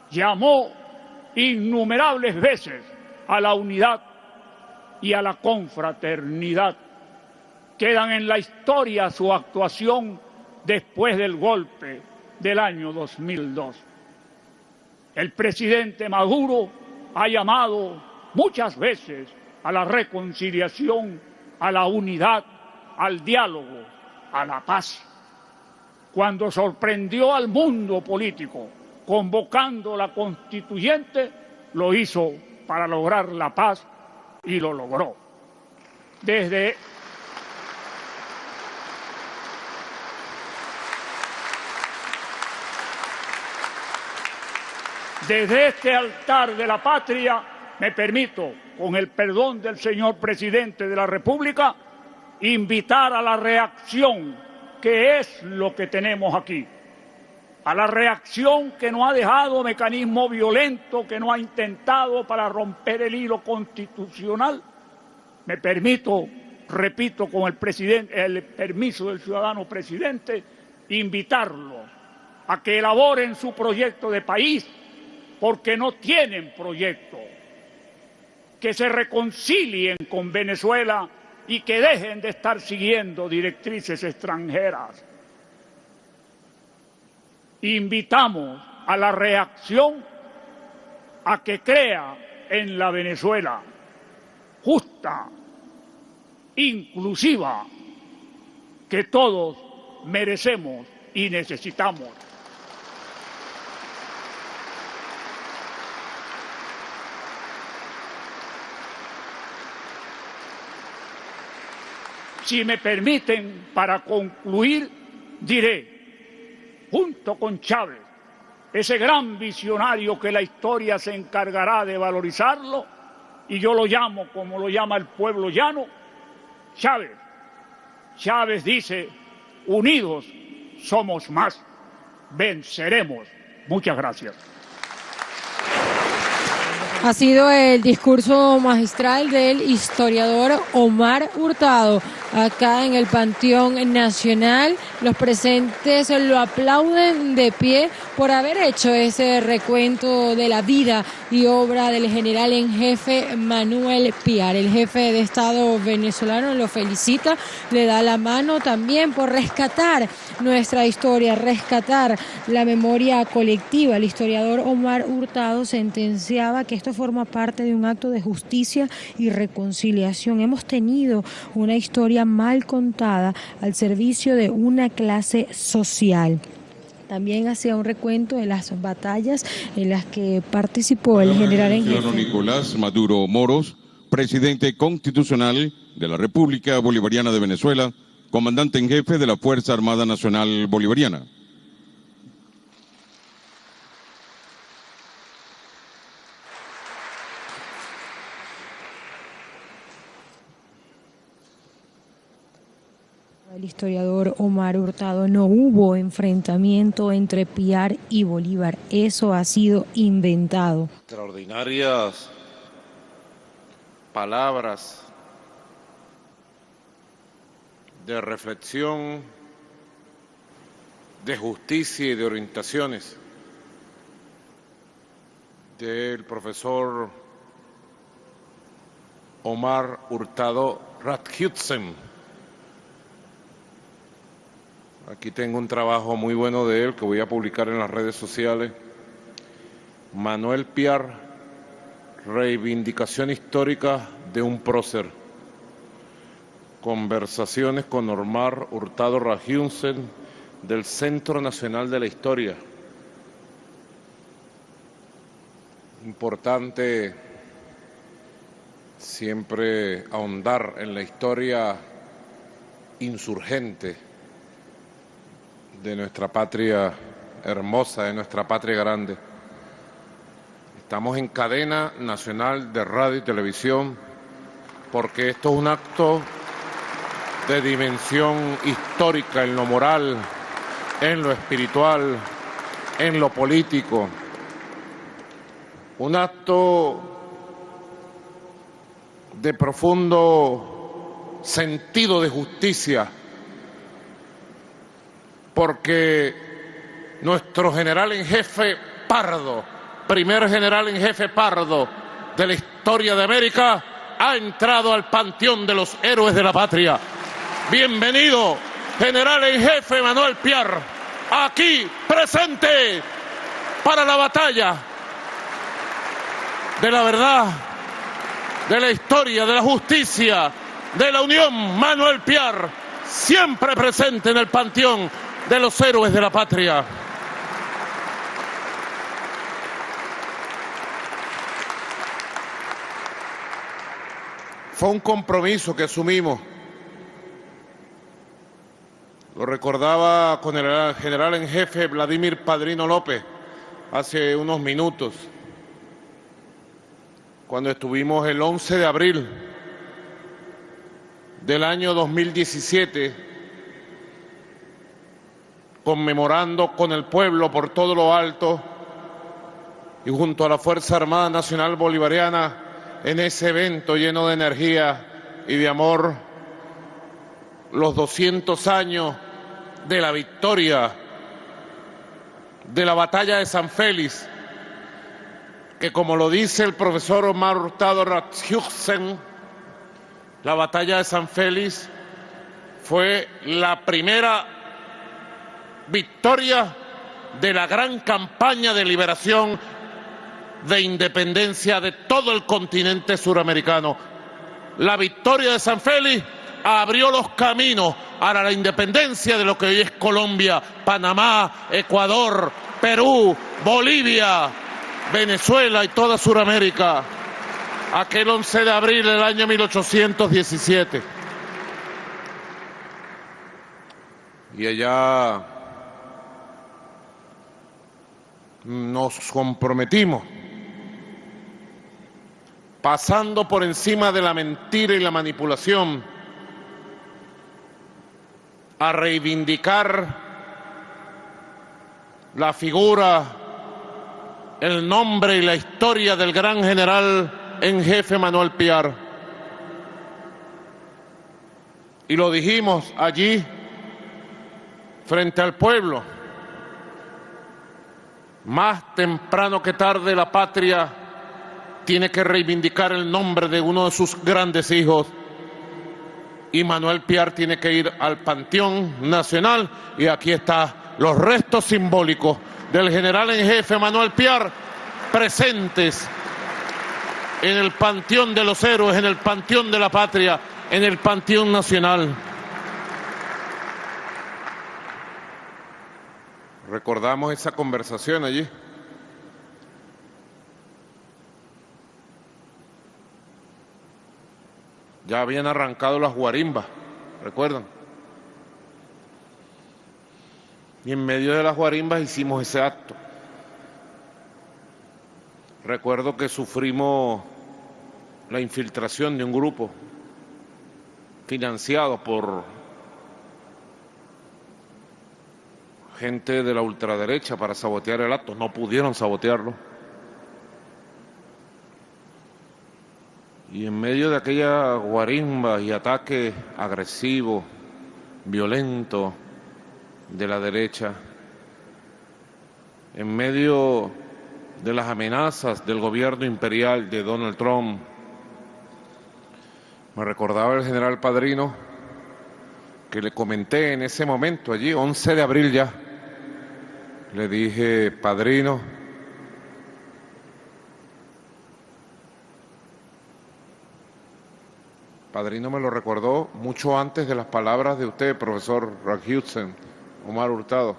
llamó innumerables veces a la unidad y a la confraternidad. Quedan en la historia su actuación después del golpe del año 2002. El presidente Maduro ha llamado muchas veces a la reconciliación, a la unidad, al diálogo, a la paz. Cuando sorprendió al mundo político convocando la constituyente, lo hizo para lograr la paz y lo logró. Desde este altar de la patria me permito, con el perdón del señor presidente de la República, invitar a la reacción, que es lo que tenemos aquí, a la reacción que no ha dejado mecanismo violento, que no ha intentado para romper el hilo constitucional. Me permito, repito, con el permiso del ciudadano presidente, invitarlo a que elaboren su proyecto de país, porque no tienen proyecto, que se reconcilien con Venezuela y que dejen de estar siguiendo directrices extranjeras. Invitamos a la reacción a que crea en la Venezuela justa, inclusiva, que todos merecemos y necesitamos. Si me permiten, para concluir, diré, junto con Chávez, ese gran visionario que la historia se encargará de valorizarlo, y yo lo llamo como lo llama el pueblo llano, Chávez. Chávez dice, unidos somos más, venceremos. Muchas gracias. Ha sido el discurso magistral del historiador Omar Hurtado acá en el Panteón Nacional. Los presentes lo aplauden de pie por haber hecho ese recuento de la vida y obra del general en jefe Manuel Piar. El jefe de Estado venezolano lo felicita, le da la mano también por rescatar nuestra historia, rescatar la memoria colectiva. El historiador Omar Hurtado sentenciaba que esto forma parte de un acto de justicia y reconciliación. Hemos tenido una historia mal contada al servicio de una clase social. También hacía un recuento de las batallas en las que participó el general en jefe Nicolás Maduro Moros, presidente constitucional de la República Bolivariana de Venezuela, comandante en jefe de la Fuerza Armada Nacional Bolivariana. El historiador Omar Hurtado, no hubo enfrentamiento entre Piar y Bolívar, eso ha sido inventado. Extraordinarias palabras de reflexión, de justicia y de orientaciones del profesor Omar Hurtado Radhuysen. Aquí tengo un trabajo muy bueno de él que voy a publicar en las redes sociales. Manuel Piar, reivindicación histórica de un prócer. Conversaciones con Omar Hurtado Radhuysen del Centro Nacional de la Historia. Importante siempre ahondar en la historia insurgente de nuestra patria hermosa, de nuestra patria grande. Estamos en cadena nacional de radio y televisión porque esto es un acto de dimensión histórica en lo moral, en lo espiritual, en lo político. Un acto de profundo sentido de justicia, porque nuestro general en jefe Pardo, primer general en jefe Pardo de la historia de América, ha entrado al panteón de los héroes de la patria. Bienvenido, general en jefe Manuel Piar, aquí presente para la batalla de la verdad, de la historia, de la justicia, de la unión. Manuel Piar, siempre presente en el panteón de los héroes de la patria. Fue un compromiso que asumimos. Lo recordaba con el general en jefe Vladimir Padrino López hace unos minutos, cuando estuvimos el 11 de abril del año 2017 conmemorando con el pueblo por todo lo alto y junto a la Fuerza Armada Nacional Bolivariana en ese evento lleno de energía y de amor, los 200 años de la victoria de la batalla de San Félix, que como lo dice el profesor Omar Hurtado Rasmussen, la batalla de San Félix fue la primera victoria de la gran campaña de liberación de independencia de todo el continente suramericano. La victoria de San Félix abrió los caminos a la independencia de lo que hoy es Colombia, Panamá, Ecuador, Perú, Bolivia, Venezuela y toda Suramérica. Aquel 11 de abril del año 1817. Y allá nos comprometimos, pasando por encima de la mentira y la manipulación, a reivindicar la figura, el nombre y la historia del gran general en jefe Manuel Piar. Y lo dijimos allí, frente al pueblo. Más temprano que tarde la patria tiene que reivindicar el nombre de uno de sus grandes hijos. Y Manuel Piar tiene que ir al Panteón Nacional. Y aquí están los restos simbólicos del general en jefe Manuel Piar, presentes en el Panteón de los Héroes, en el Panteón de la Patria, en el Panteón Nacional. Recordamos esa conversación allí. Ya habían arrancado las guarimbas, ¿recuerdan? Y en medio de las guarimbas hicimos ese acto. Recuerdo que sufrimos la infiltración de un grupo financiado por gente de la ultraderecha para sabotear el acto. No pudieron sabotearlo. Y en medio de aquella guarimba y ataque agresivo, violento de la derecha, en medio de las amenazas del gobierno imperial de Donald Trump, me recordaba el general Padrino que le comenté en ese momento allí, 11 de abril ya, le dije: Padrino, Padrino me lo recordó mucho antes de las palabras de usted, profesor Rasmussen, Omar Hurtado.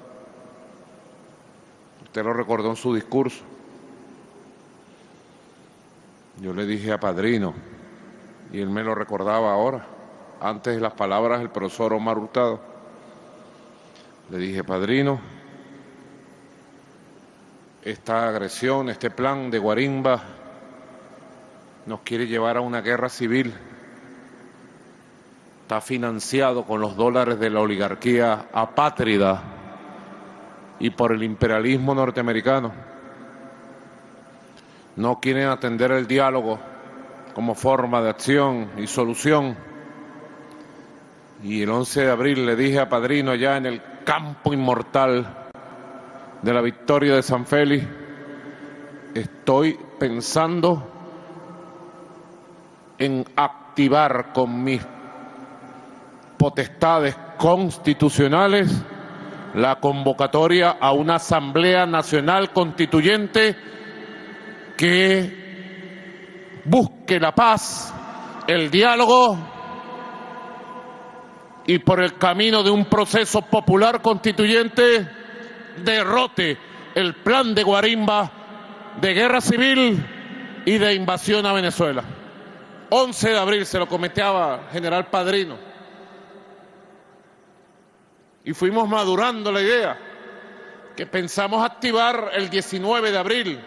Usted lo recordó en su discurso. Yo le dije a Padrino, y él me lo recordaba ahora, antes de las palabras del profesor Omar Hurtado. Le dije: Padrino, esta agresión, este plan de guarimba nos quiere llevar a una guerra civil. está financiado con los dólares de la oligarquía apátrida y por el imperialismo norteamericano. No quieren atender el diálogo como forma de acción y solución. Y el 11 de abril le dije a Padrino allá en el campo inmortal de la victoria de San Félix, estoy pensando en activar con mis potestades constitucionales la convocatoria a una Asamblea Nacional Constituyente que busque la paz, el diálogo y por el camino de un proceso popular constituyente derrote el plan de Guarimba de guerra civil y de invasión a Venezuela. 11 de abril se lo comentaba general Padrino. Y fuimos madurando la idea que pensamos activar el 19 de abril,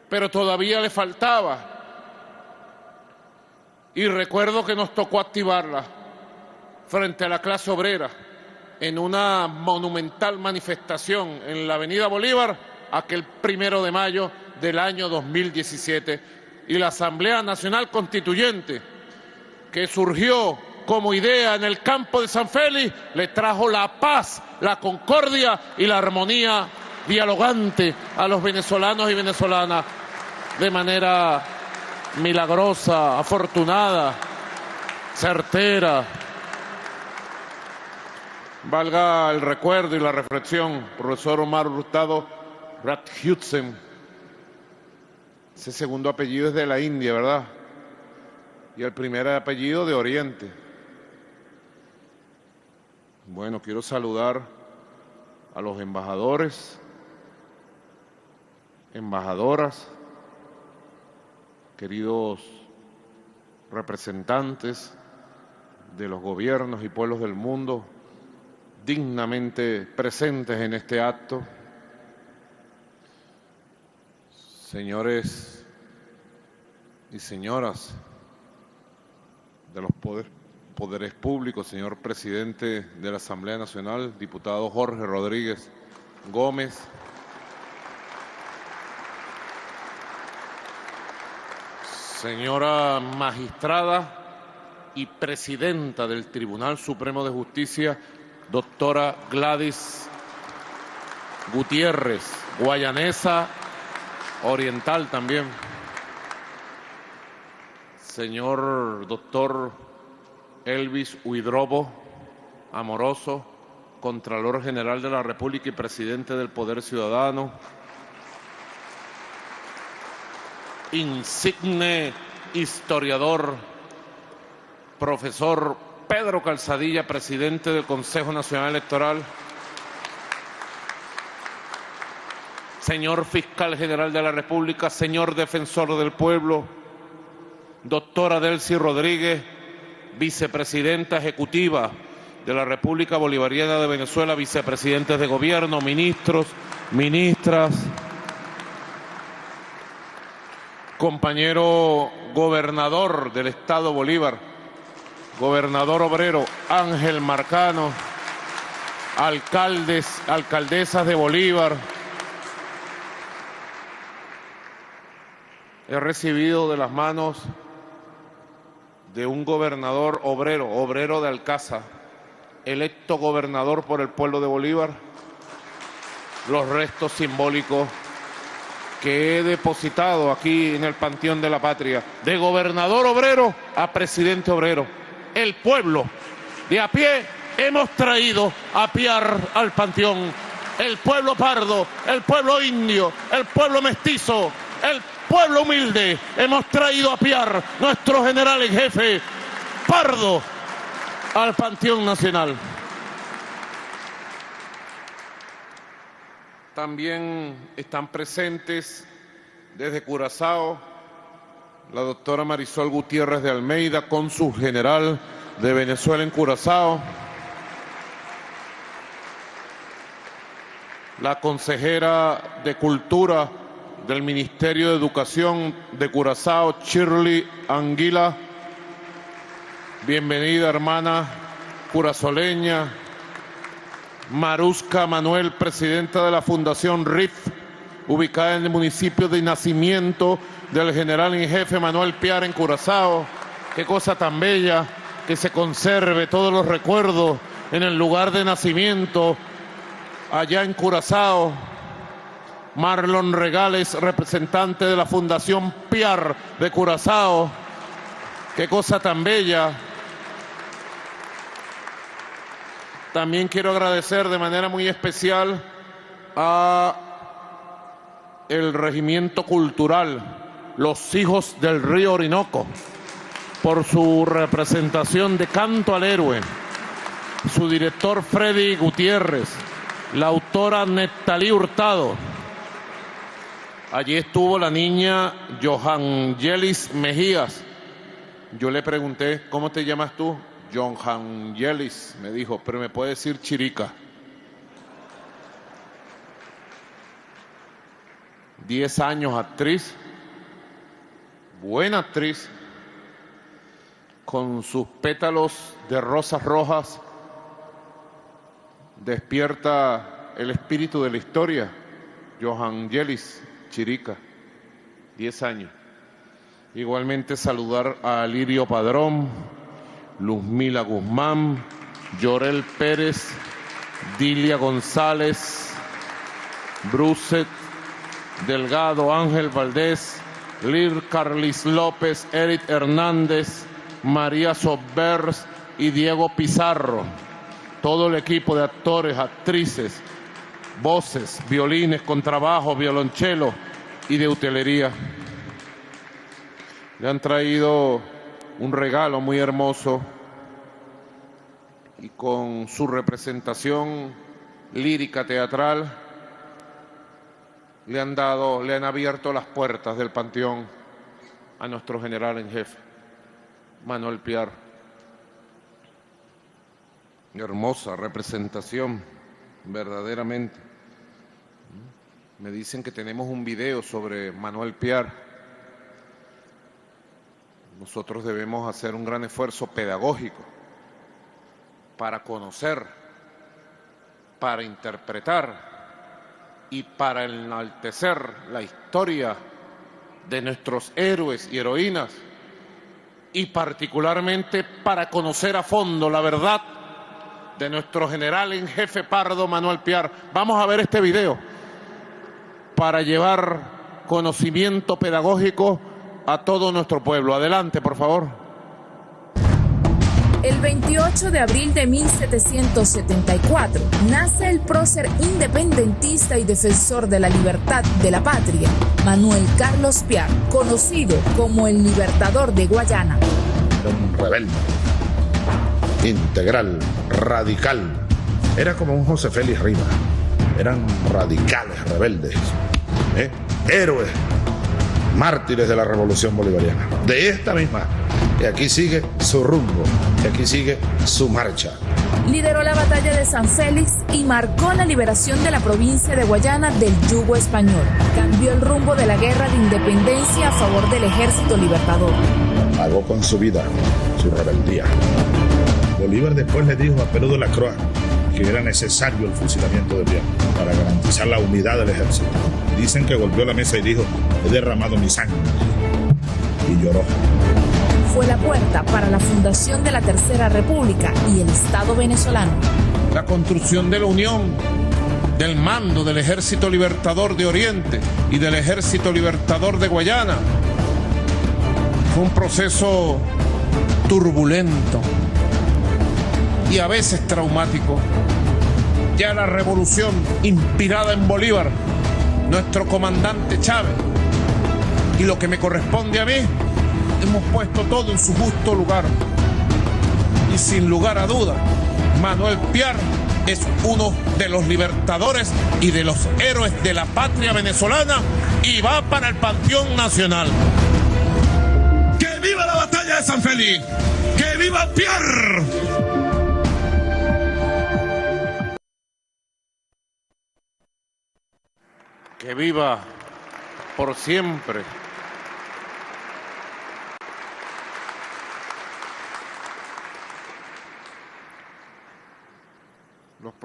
pero todavía le faltaba. Y recuerdo que nos tocó activarla frente a la clase obrera en una monumental manifestación en la Avenida Bolívar aquel 1 de mayo del año 2017. Y la Asamblea Nacional Constituyente, que surgió como idea en el campo de San Félix, le trajo la paz, la concordia y la armonía dialogante a los venezolanos y venezolanas de manera milagrosa, afortunada, certera. Valga el recuerdo y la reflexión, profesor Omar Hurtado Rathhutzen. Ese segundo apellido es de la India, ¿verdad? Y el primer apellido de Oriente. Bueno, quiero saludar a los embajadores, embajadoras, queridos representantes de los gobiernos y pueblos del mundo dignamente presentes en este acto. Señores y señoras de los poderes públicos, señor presidente de la Asamblea Nacional, diputado Jorge Rodríguez Gómez, señora magistrada y presidenta del Tribunal Supremo de Justicia, doctora Gladys Gutiérrez, guayanesa, oriental también. Señor doctor Elvis Huidrobo Amoroso, Contralor General de la República y presidente del Poder Ciudadano. Insigne historiador, profesor Pedro Calzadilla, presidente del Consejo Nacional Electoral. Señor Fiscal General de la República, señor Defensor del Pueblo, doctora Delcy Rodríguez, vicepresidenta ejecutiva de la República Bolivariana de Venezuela, vicepresidentes de gobierno, ministros, ministras, compañero gobernador del Estado Bolívar, gobernador obrero Ángel Marcano, alcaldes, alcaldesas de Bolívar. He recibido de las manos de un gobernador obrero de Alcázar, electo gobernador por el pueblo de Bolívar, los restos simbólicos que he depositado aquí en el Panteón de la Patria, de gobernador obrero a presidente obrero. El pueblo de a pie hemos traído a piar al Panteón, el pueblo pardo, el pueblo indio, el pueblo mestizo, el pueblo humilde, hemos traído a piar nuestro general en jefe pardo al Panteón Nacional. También están presentes desde Curazao la doctora Marisol Gutiérrez de Almeida, cónsul general de Venezuela en Curazao, la consejera de Cultura del Ministerio de Educación de Curazao, Shirley Anguila, Bienvenida, hermana curazoleña. Marusca Manuel, presidenta de la Fundación RIF, ubicada en el municipio de nacimiento del general en jefe Manuel Piar en Curazao. Qué cosa tan bella que se conserve todos los recuerdos en el lugar de nacimiento allá en Curazao. Marlon Regales, representante de la Fundación Piar de Curazao. Qué cosa tan bella. También quiero agradecer de manera muy especial a el Regimiento Cultural Los Hijos del Río Orinoco por su representación de Canto al Héroe, su director Freddy Gutiérrez, la autora Netalí Hurtado. Allí estuvo la niña Johangelis Mejías. Yo le pregunté, ¿cómo te llamas tú? Johangelis, me dijo, pero me puede decir Chirica. 10 años, actriz, buena actriz, con sus pétalos de rosas rojas, despierta el espíritu de la historia. Johangelis Chirica, 10 años. Igualmente saludar a Lirio Padrón, Luzmila Guzmán, Llorel Pérez, Dilia González, Bruset Delgado, Ángel Valdés, Lir Carlis López, Eric Hernández, María Sobers y Diego Pizarro. Todo el equipo de actores, actrices, voces, violines, contrabajo, violonchelo y de utilería. Le han traído un regalo muy hermoso y con su representación lírica teatral le han abierto las puertas del panteón a nuestro general en jefe, Manuel Piar. Hermosa representación, verdaderamente. Me dicen que tenemos un video sobre Manuel Piar. Nosotros debemos hacer un gran esfuerzo pedagógico para conocer, para interpretar y para enaltecer la historia de nuestros héroes y heroínas, y particularmente para conocer a fondo la verdad de nuestro general en jefe Pardo Manuel Piar. Vamos a ver este video para llevar conocimiento pedagógico a todo nuestro pueblo. Adelante, por favor. El 28 de abril de 1774 nace el prócer independentista y defensor de la libertad de la patria, Manuel Carlos Piar, conocido como el Libertador de Guayana. Era un rebelde, integral, radical. Era como un José Félix Rivas. Eran radicales, rebeldes, héroes, mártires de la Revolución Bolivariana. De esta misma, que aquí sigue su rumbo, que aquí sigue su marcha. Lideró la batalla de San Félix y marcó la liberación de la provincia de Guayana del yugo español. Cambió el rumbo de la guerra de independencia a favor del ejército libertador. Pagó con su vida su rebeldía. Bolívar después le dijo a Perú de la Croix que era necesario el fusilamiento de Piar para garantizar la unidad del ejército. Dicen que golpeó la mesa y dijo: he derramado mi sangre. Y lloró. Fue la puerta para la fundación de la Tercera República y el Estado venezolano. La construcción de la unión, del mando del Ejército Libertador de Oriente y del Ejército Libertador de Guayana fue un proceso turbulento y a veces traumático. Ya la revolución inspirada en Bolívar, nuestro comandante Chávez, y lo que me corresponde a mí, hemos puesto todo en su justo lugar. Y sin lugar a duda, Manuel Piar es uno de los libertadores y de los héroes de la patria venezolana y va para el Panteón Nacional. ¡Que viva la batalla de San Félix! ¡Que viva Piar! ¡Que viva por siempre!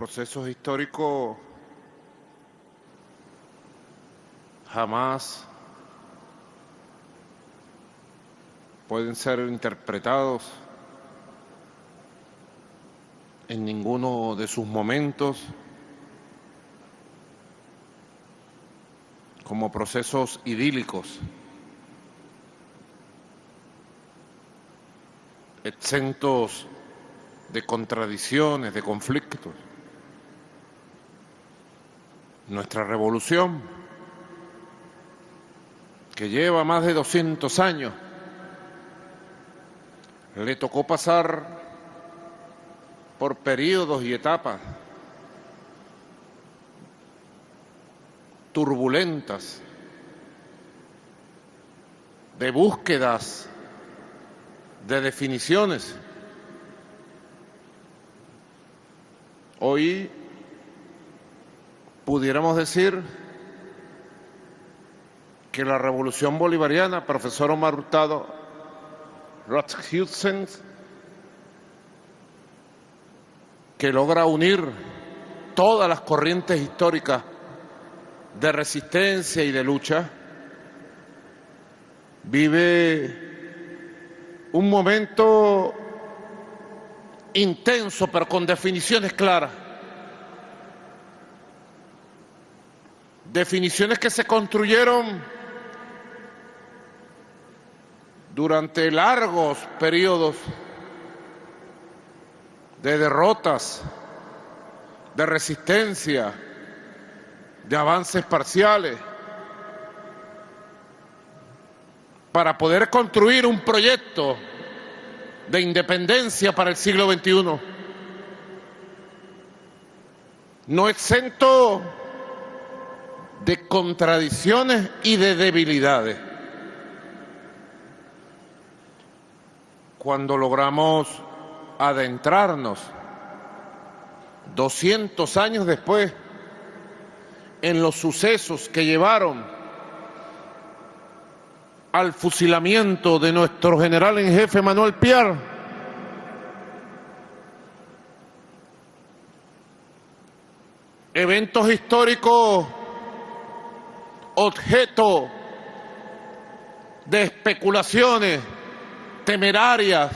procesos históricos jamás pueden ser interpretados en ninguno de sus momentos como procesos idílicos, exentos de contradicciones, de conflictos. Nuestra revolución, que lleva más de 200 años, le tocó pasar por periodos y etapas turbulentas, de búsquedas, de definiciones. Hoy pudiéramos decir que la revolución bolivariana, profesor Omar Hurtado Rothschild, que logra unir todas las corrientes históricas de resistencia y de lucha, vive un momento intenso, pero con definiciones claras. Definiciones que se construyeron durante largos periodos de derrotas, de resistencia, de avances parciales, para poder construir un proyecto de independencia para el siglo XXI, no exento de contradicciones y de debilidades. Cuando logramos adentrarnos 200 años después en los sucesos que llevaron al fusilamiento de nuestro general en jefe Manuel Piar, eventos históricos objeto de especulaciones temerarias,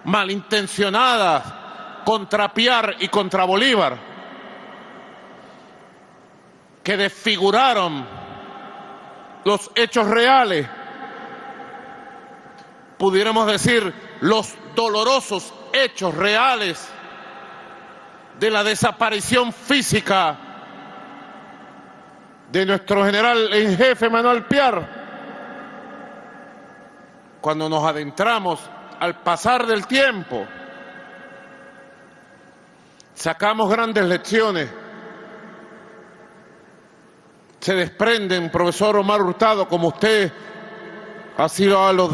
malintencionadas contra Piar y contra Bolívar, que desfiguraron los hechos reales, pudiéramos decir los dolorosos hechos reales de la desaparición física de nuestro general en jefe Manuel Piar. Cuando nos adentramos al pasar del tiempo, sacamos grandes lecciones. Se desprenden, profesor Omar Hurtado, como usted así lo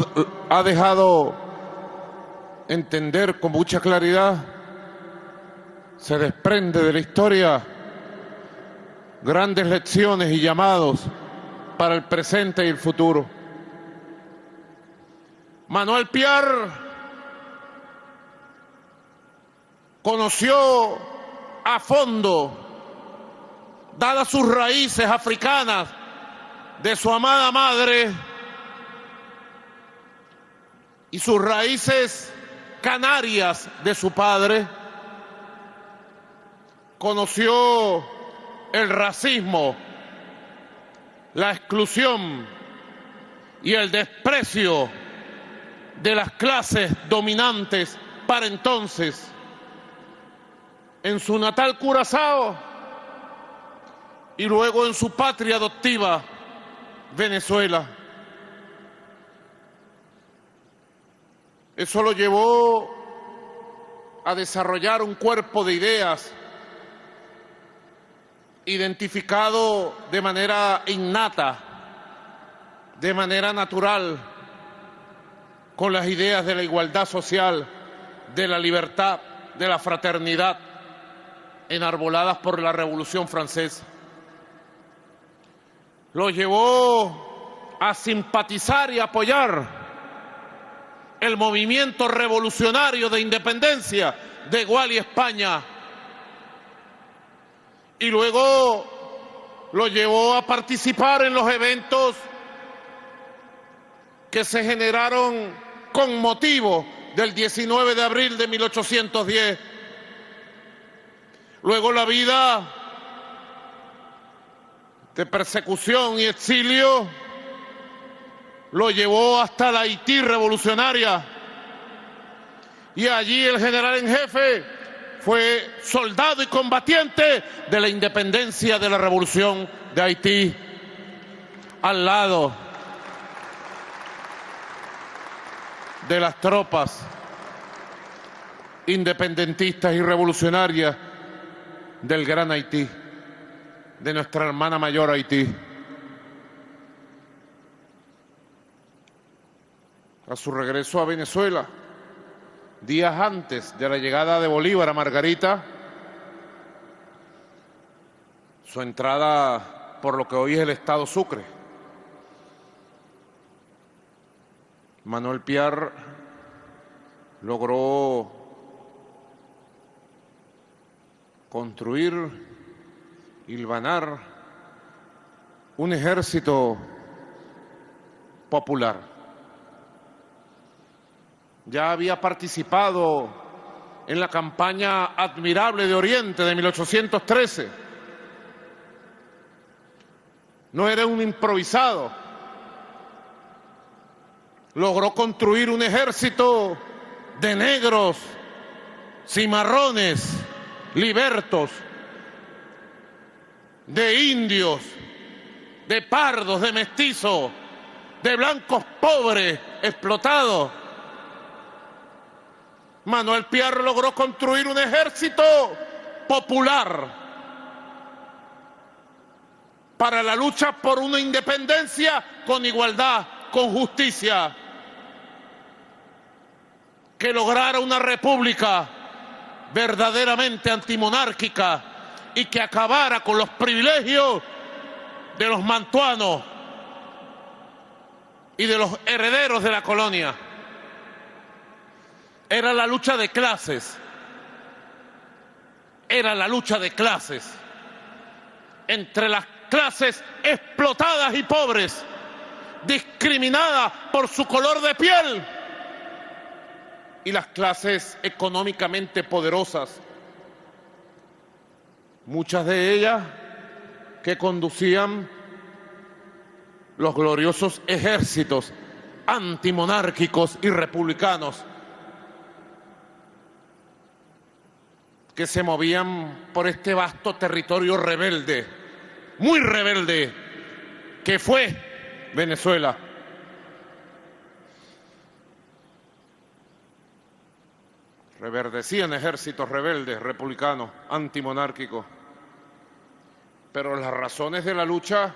ha dejado entender con mucha claridad, se desprende de la historia grandes lecciones y llamados para el presente y el futuro. Manuel Piar conoció a fondo, dadas sus raíces africanas de su amada madre y sus raíces canarias de su padre, conoció el racismo, la exclusión y el desprecio de las clases dominantes para entonces en su natal Curazao y luego en su patria adoptiva, Venezuela. Eso lo llevó a desarrollar un cuerpo de ideas identificado de manera innata, de manera natural, con las ideas de la igualdad social, de la libertad, de la fraternidad, enarboladas por la Revolución Francesa. Lo llevó a simpatizar y apoyar el movimiento revolucionario de independencia de Gual y España y luego lo llevó a participar en los eventos que se generaron con motivo del 19 de abril de 1810. Luego la vida de persecución y exilio lo llevó hasta la Haití revolucionaria, y allí el general en jefe fue soldado y combatiente de la independencia de la revolución de Haití, al lado de las tropas independentistas y revolucionarias del Gran Haití, de nuestra hermana mayor Haití. A su regreso a Venezuela, días antes de la llegada de Bolívar a Margarita, su entrada por lo que hoy es el estado Sucre, Manuel Piar logró construir, hilvanar un ejército popular. Ya había participado en la campaña admirable de Oriente de 1813. No era un improvisado. Logró construir un ejército de negros, cimarrones, libertos, de indios, de pardos, de mestizos, de blancos pobres, explotados. Manuel Piar logró construir un ejército popular para la lucha por una independencia con igualdad, con justicia, que lograra una república verdaderamente antimonárquica y que acabara con los privilegios de los mantuanos y de los herederos de la colonia. Era la lucha de clases. Era la lucha de clases entre las clases explotadas y pobres, discriminadas por su color de piel, y las clases económicamente poderosas, muchas de ellas que conducían los gloriosos ejércitos antimonárquicos y republicanos que se movían por este vasto territorio rebelde, muy rebelde, que fue Venezuela. Reverdecían ejércitos rebeldes, republicanos, antimonárquicos. Pero las razones de la lucha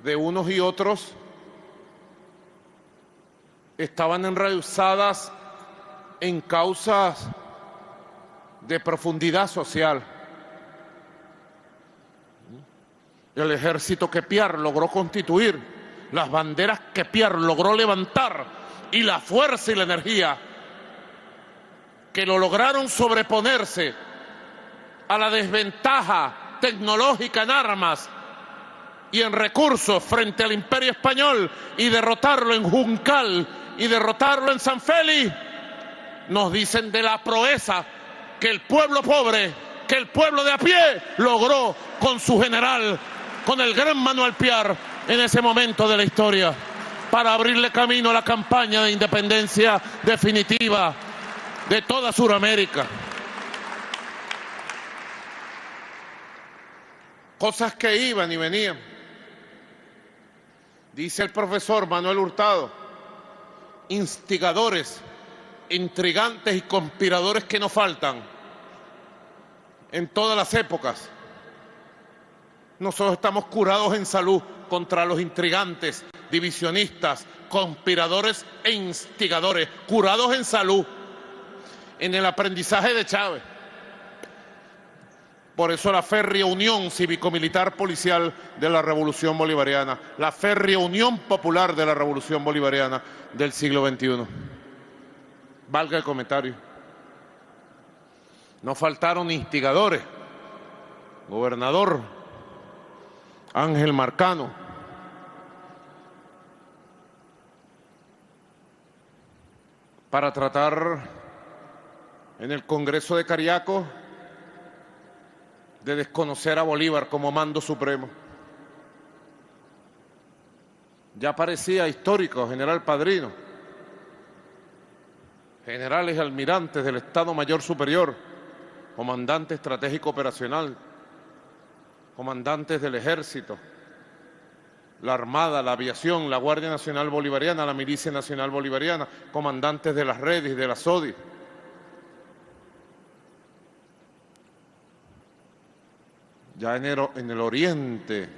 de unos y otros estaban enraizadas en causas de profundidad social. El ejército que Piar logró constituir, las banderas que Piar logró levantar y la fuerza y la energía que lo lograron sobreponerse a la desventaja tecnológica en armas y en recursos frente al Imperio Español y derrotarlo en Juncal y derrotarlo en San Félix, nos dicen de la proeza que el pueblo pobre, que el pueblo de a pie logró con su general, con el gran Manuel Piar, en ese momento de la historia, para abrirle camino a la campaña de independencia definitiva de toda Sudamérica. Cosas que iban y venían. Dice el profesor Manuel Hurtado, instigadores, intrigantes y conspiradores que no faltan en todas las épocas. Nosotros estamos curados en salud contra los intrigantes, divisionistas, conspiradores e instigadores, curados en salud en el aprendizaje de Chávez. Por eso la férrea unión cívico-militar policial de la Revolución Bolivariana, la férrea unión popular de la Revolución Bolivariana del siglo XXI. Valga el comentario. No faltaron instigadores, gobernador Ángel Marcano, para tratar en el Congreso de Cariaco de desconocer a Bolívar como mando supremo. Ya parecía histórico, general Padrino, generales y almirantes del Estado Mayor Superior, comandante estratégico operacional, comandantes del Ejército, la Armada, la Aviación, la Guardia Nacional Bolivariana, la Milicia Nacional Bolivariana, comandantes de las redes y de la SODI. Ya en el oriente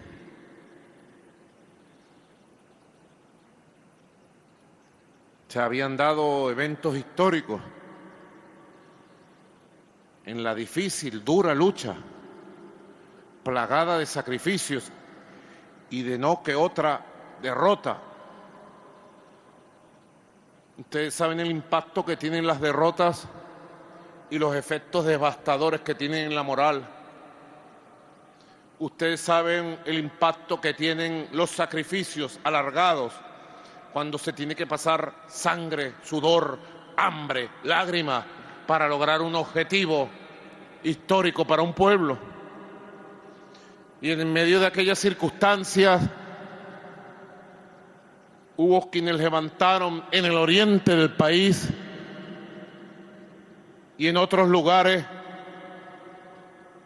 se habían dado eventos históricos en la difícil, dura lucha, plagada de sacrificios y de no que otra derrota. Ustedes saben el impacto que tienen las derrotas y los efectos devastadores que tienen en la moral. Ustedes saben el impacto que tienen los sacrificios alargados cuando se tiene que pasar sangre, sudor, hambre, lágrimas para lograr un objetivo histórico para un pueblo. Y en medio de aquellas circunstancias hubo quienes levantaron en el oriente del país y en otros lugares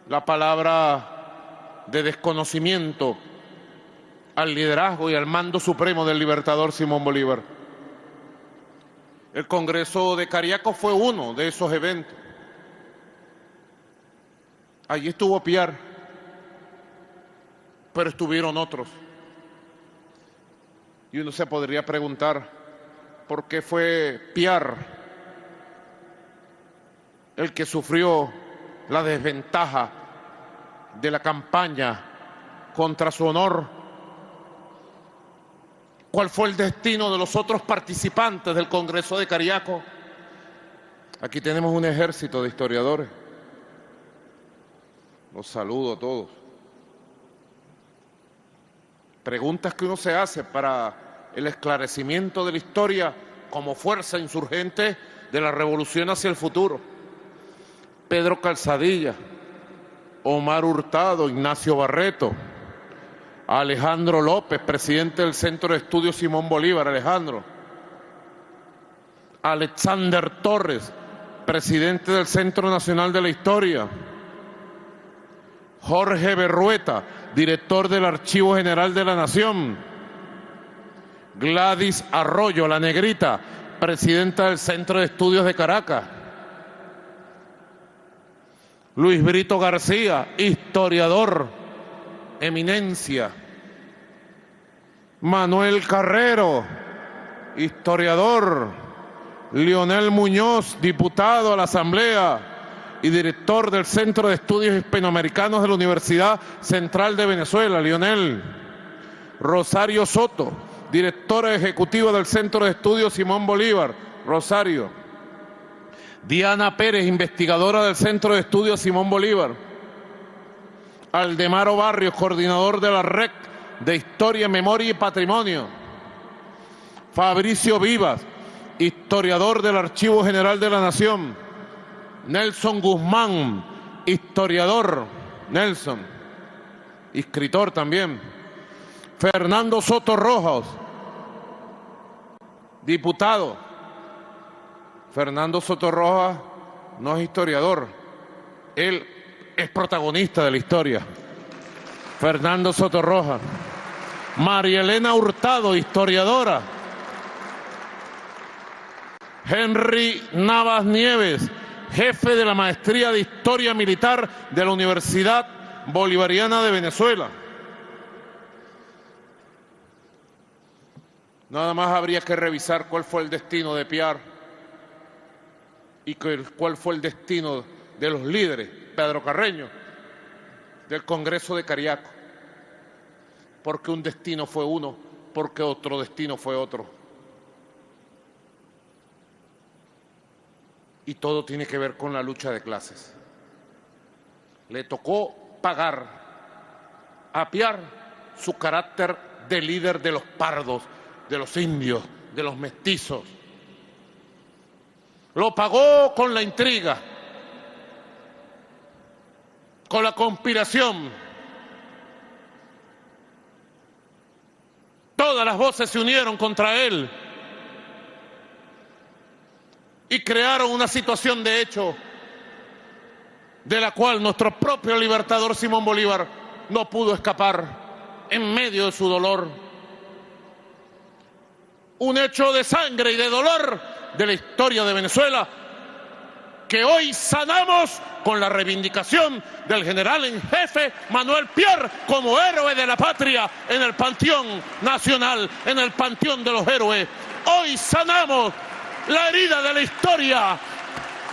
la palabra de desconocimiento al liderazgo y al mando supremo del libertador Simón Bolívar. El Congreso de Cariaco fue uno de esos eventos. Allí estuvo Piar, pero estuvieron otros. Y uno se podría preguntar, ¿por qué fue Piar el que sufrió la desventaja de la campaña contra su honor? ¿Cuál fue el destino de los otros participantes del Congreso de Cariaco? Aquí tenemos un ejército de historiadores. Los saludo a todos. Preguntas que uno se hace para el esclarecimiento de la historia como fuerza insurgente de la revolución hacia el futuro. Pedro Calzadilla, Omar Hurtado, Ignacio Barreto, Alejandro López, presidente del Centro de Estudios Simón Bolívar, Alejandro. Alexander Torres, presidente del Centro Nacional de la Historia. Jorge Berrueta, director del Archivo General de la Nación. Gladys Arroyo, la negrita, presidenta del Centro de Estudios de Caracas. Luis Brito García, historiador, eminencia. Manuel Carrero, historiador. Leonel Muñoz, diputado a la Asamblea y director del Centro de Estudios Hispanoamericanos de la Universidad Central de Venezuela, Leonel. Rosario Soto, directora ejecutiva del Centro de Estudios Simón Bolívar, Rosario. Diana Pérez, investigadora del Centro de Estudios Simón Bolívar. Aldemaro Barrios, coordinador de la REC de Historia, Memoria y Patrimonio. Fabricio Vivas, historiador del Archivo General de la Nación. Nelson Guzmán, historiador. Nelson, escritor también. Fernando Soto Rojas, diputado. Fernando Soto Rojas no es historiador, él es protagonista de la historia. Fernando Soto Rojas. María Elena Hurtado, historiadora. Henry Navas Nieves, jefe de la Maestría de Historia Militar de la Universidad Bolivariana de Venezuela. Nada más habría que revisar cuál fue el destino de Piar y cuál fue el destino de los líderes, Pedro Carreño, del Congreso de Cariaco. Porque un destino fue uno, porque otro destino fue otro. Y todo tiene que ver con la lucha de clases. Le tocó pagar a Piar su carácter de líder de los pardos, de los indios, de los mestizos. Lo pagó con la intriga, con la conspiración. Todas las voces se unieron contra él y crearon una situación de hecho de la cual nuestro propio libertador Simón Bolívar no pudo escapar en medio de su dolor. Un hecho de sangre y de dolor de la historia de Venezuela que hoy sanamos con la reivindicación del general en jefe Manuel Piar como héroe de la patria en el panteón nacional, en el panteón de los héroes. Hoy sanamos la herida de la historia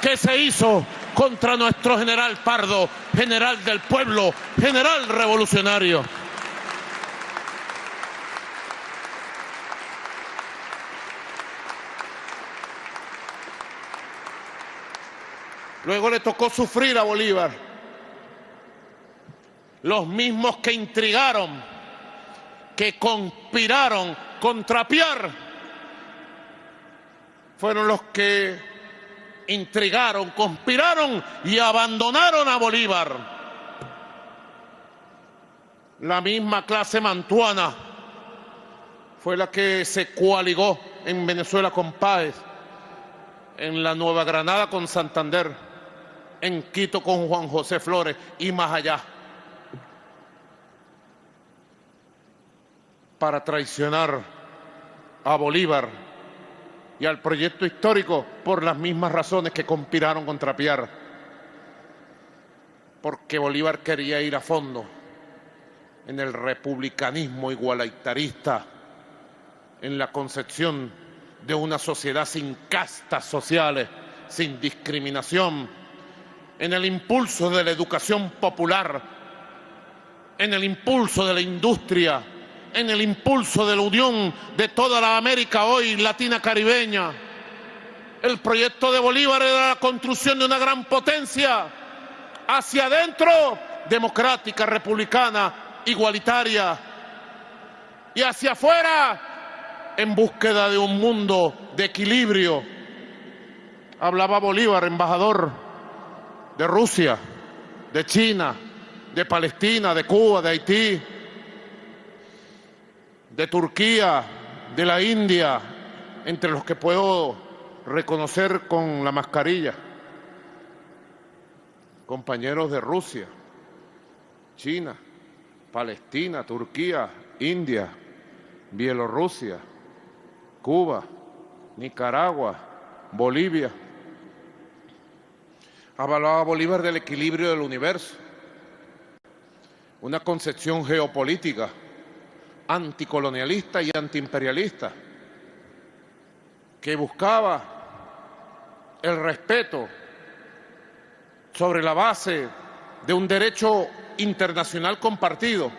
que se hizo contra nuestro general Pardo, general del pueblo, general revolucionario. Luego le tocó sufrir a Bolívar. Los mismos que intrigaron, que conspiraron contra Piar, fueron los que intrigaron, conspiraron y abandonaron a Bolívar. La misma clase mantuana fue la que se coaligó en Venezuela con Páez, en la Nueva Granada con Santander, en Quito con Juan José Flores y más allá, para traicionar a Bolívar y al proyecto histórico por las mismas razones que conspiraron contra Piar. Porque Bolívar quería ir a fondo en el republicanismo igualitarista, en la concepción de una sociedad sin castas sociales, sin discriminación, en el impulso de la educación popular, en el impulso de la industria, en el impulso de la unión de toda la América hoy latina caribeña. El proyecto de Bolívar era la construcción de una gran potencia hacia adentro, democrática, republicana, igualitaria, y hacia afuera, en búsqueda de un mundo de equilibrio. Hablaba Bolívar, embajador de Rusia, de China, de Palestina, de Cuba, de Haití, de Turquía, de la India, entre los que puedo reconocer con la mascarilla. Compañeros de Rusia, China, Palestina, Turquía, India, Bielorrusia, Cuba, Nicaragua, Bolivia. Hablaba Bolívar del equilibrio del universo, una concepción geopolítica anticolonialista y antiimperialista que buscaba el respeto sobre la base de un derecho internacional compartido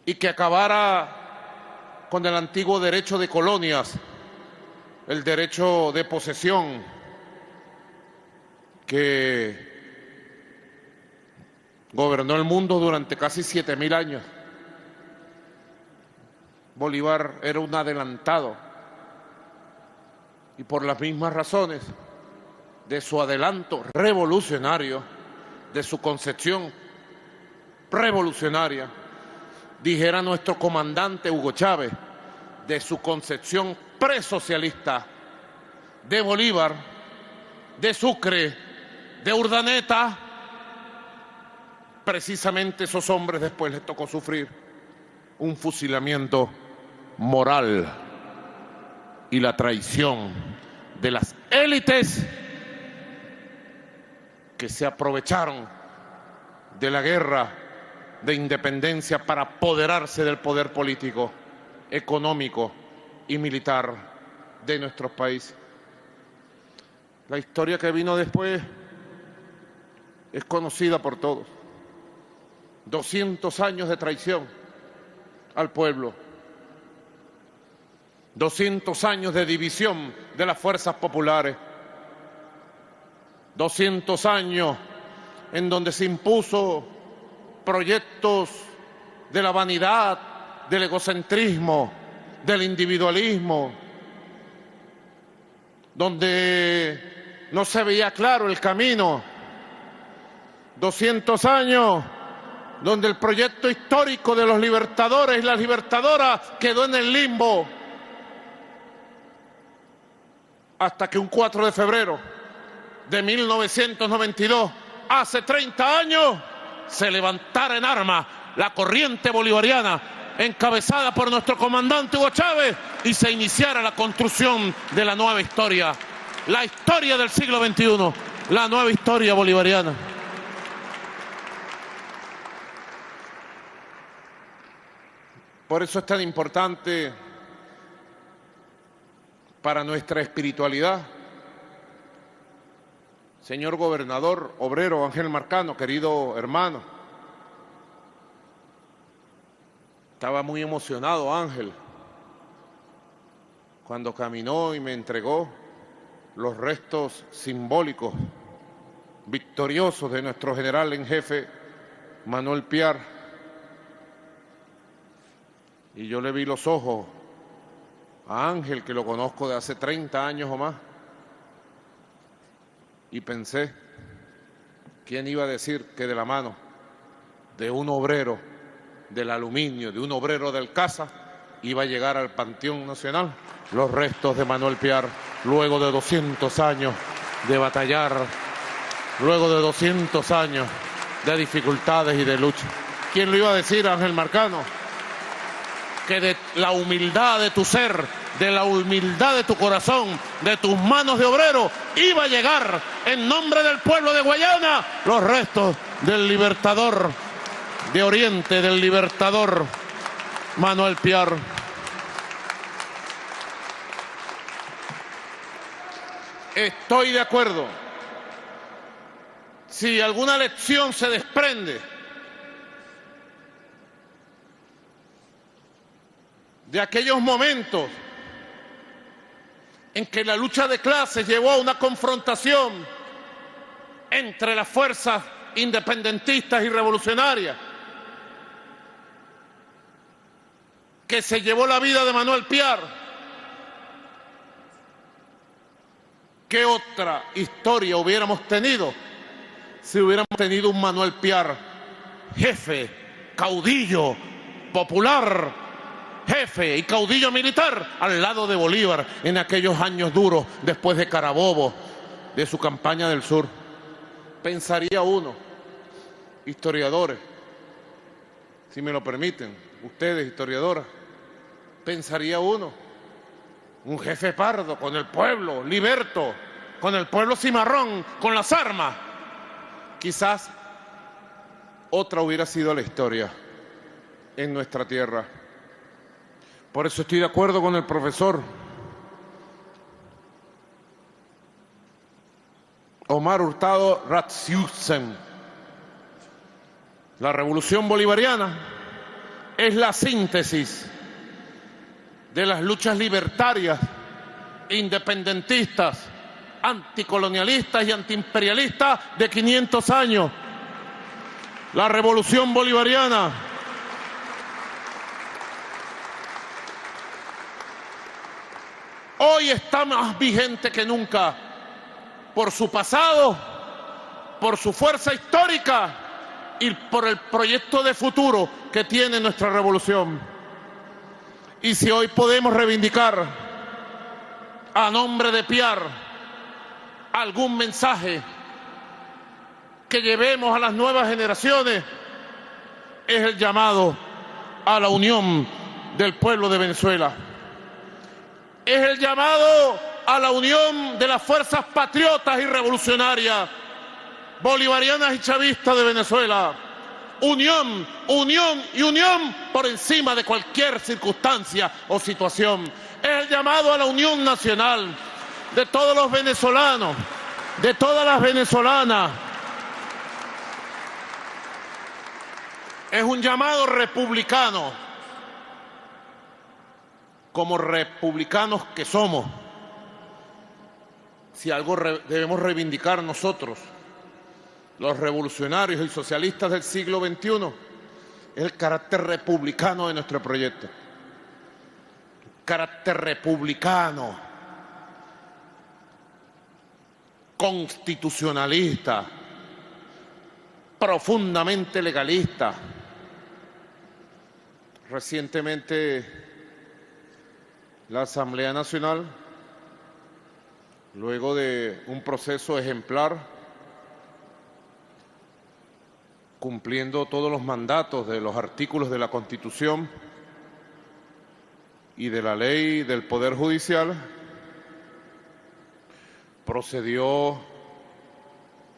y que acabara con el antiguo derecho de colonias, el derecho de posesión que gobernó el mundo durante casi 7.000 años. Bolívar era un adelantado y por las mismas razones de su adelanto revolucionario, de su concepción revolucionaria, dijera nuestro comandante Hugo Chávez, de su concepción presocialista, de Bolívar, de Sucre, de Urdaneta. Precisamente esos hombres después les tocó sufrir un fusilamiento moral y la traición de las élites que se aprovecharon de la guerra de independencia para apoderarse del poder político, económico y militar de nuestros países. La historia que vino después es conocida por todos. 200 años de traición al pueblo, 200 años de división de las fuerzas populares, 200 años en donde se impuso proyectos de la vanidad, del egocentrismo, del individualismo, donde no se veía claro el camino. 200 años donde el proyecto histórico de los libertadores y las libertadoras quedó en el limbo, hasta que un 4 de febrero de 1992, hace 30 años, se levantara en armas la corriente bolivariana encabezada por nuestro comandante Hugo Chávez y se iniciara la construcción de la nueva historia, la historia del siglo XXI, la nueva historia bolivariana. Por eso es tan importante para nuestra espiritualidad. Señor gobernador obrero Ángel Marcano, querido hermano, estaba muy emocionado Ángel cuando caminó y me entregó los restos simbólicos, victoriosos de nuestro general en jefe, Manuel Piar. Y yo le vi los ojos a Ángel, que lo conozco de hace 30 años o más, y pensé, ¿quién iba a decir que de la mano de un obrero del aluminio, de un obrero del Casa, iba a llegar al Panteón Nacional los restos de Manuel Piar, luego de 200 años de batallar, luego de 200 años de dificultades y de lucha? ¿Quién lo iba a decir, Ángel Marcano? Que de la humildad de tu ser, de la humildad de tu corazón, de tus manos de obrero, iba a llegar en nombre del pueblo de Guayana los restos del libertador de Oriente, del libertador Manuel Piar. Estoy de acuerdo. Si alguna lección se desprende de aquellos momentos en que la lucha de clases llevó a una confrontación entre las fuerzas independentistas y revolucionarias, que se llevó la vida de Manuel Piar, ¿qué otra historia hubiéramos tenido si hubiéramos tenido un Manuel Piar, jefe, caudillo, popular, jefe y caudillo militar, al lado de Bolívar en aquellos años duros después de Carabobo, de su campaña del sur? Pensaría uno, historiadores, si me lo permiten, ustedes historiadoras, pensaría uno, un jefe pardo con el pueblo liberto, con el pueblo cimarrón, con las armas. Quizás otra hubiera sido la historia en nuestra tierra. Por eso estoy de acuerdo con el profesor Omar Hurtado Ratsiusen. La revolución bolivariana es la síntesis de las luchas libertarias, independentistas, anticolonialistas y antiimperialistas de 500 años. La revolución bolivariana hoy está más vigente que nunca por su pasado, por su fuerza histórica y por el proyecto de futuro que tiene nuestra revolución. Y si hoy podemos reivindicar a nombre de Piar algún mensaje que llevemos a las nuevas generaciones, es el llamado a la unión del pueblo de Venezuela. Es el llamado a la unión de las fuerzas patriotas y revolucionarias, bolivarianas y chavistas de Venezuela. Unión, unión y unión por encima de cualquier circunstancia o situación. Es el llamado a la unión nacional de todos los venezolanos, de todas las venezolanas. Es un llamado republicano, como republicanos que somos. Si algo debemos reivindicar nosotros, los revolucionarios y socialistas del siglo XXI, es el carácter republicano de nuestro proyecto. Carácter republicano, constitucionalista, profundamente legalista. Recientemente la Asamblea Nacional, luego de un proceso ejemplar, cumpliendo todos los mandatos de los artículos de la Constitución y de la ley del Poder Judicial, procedió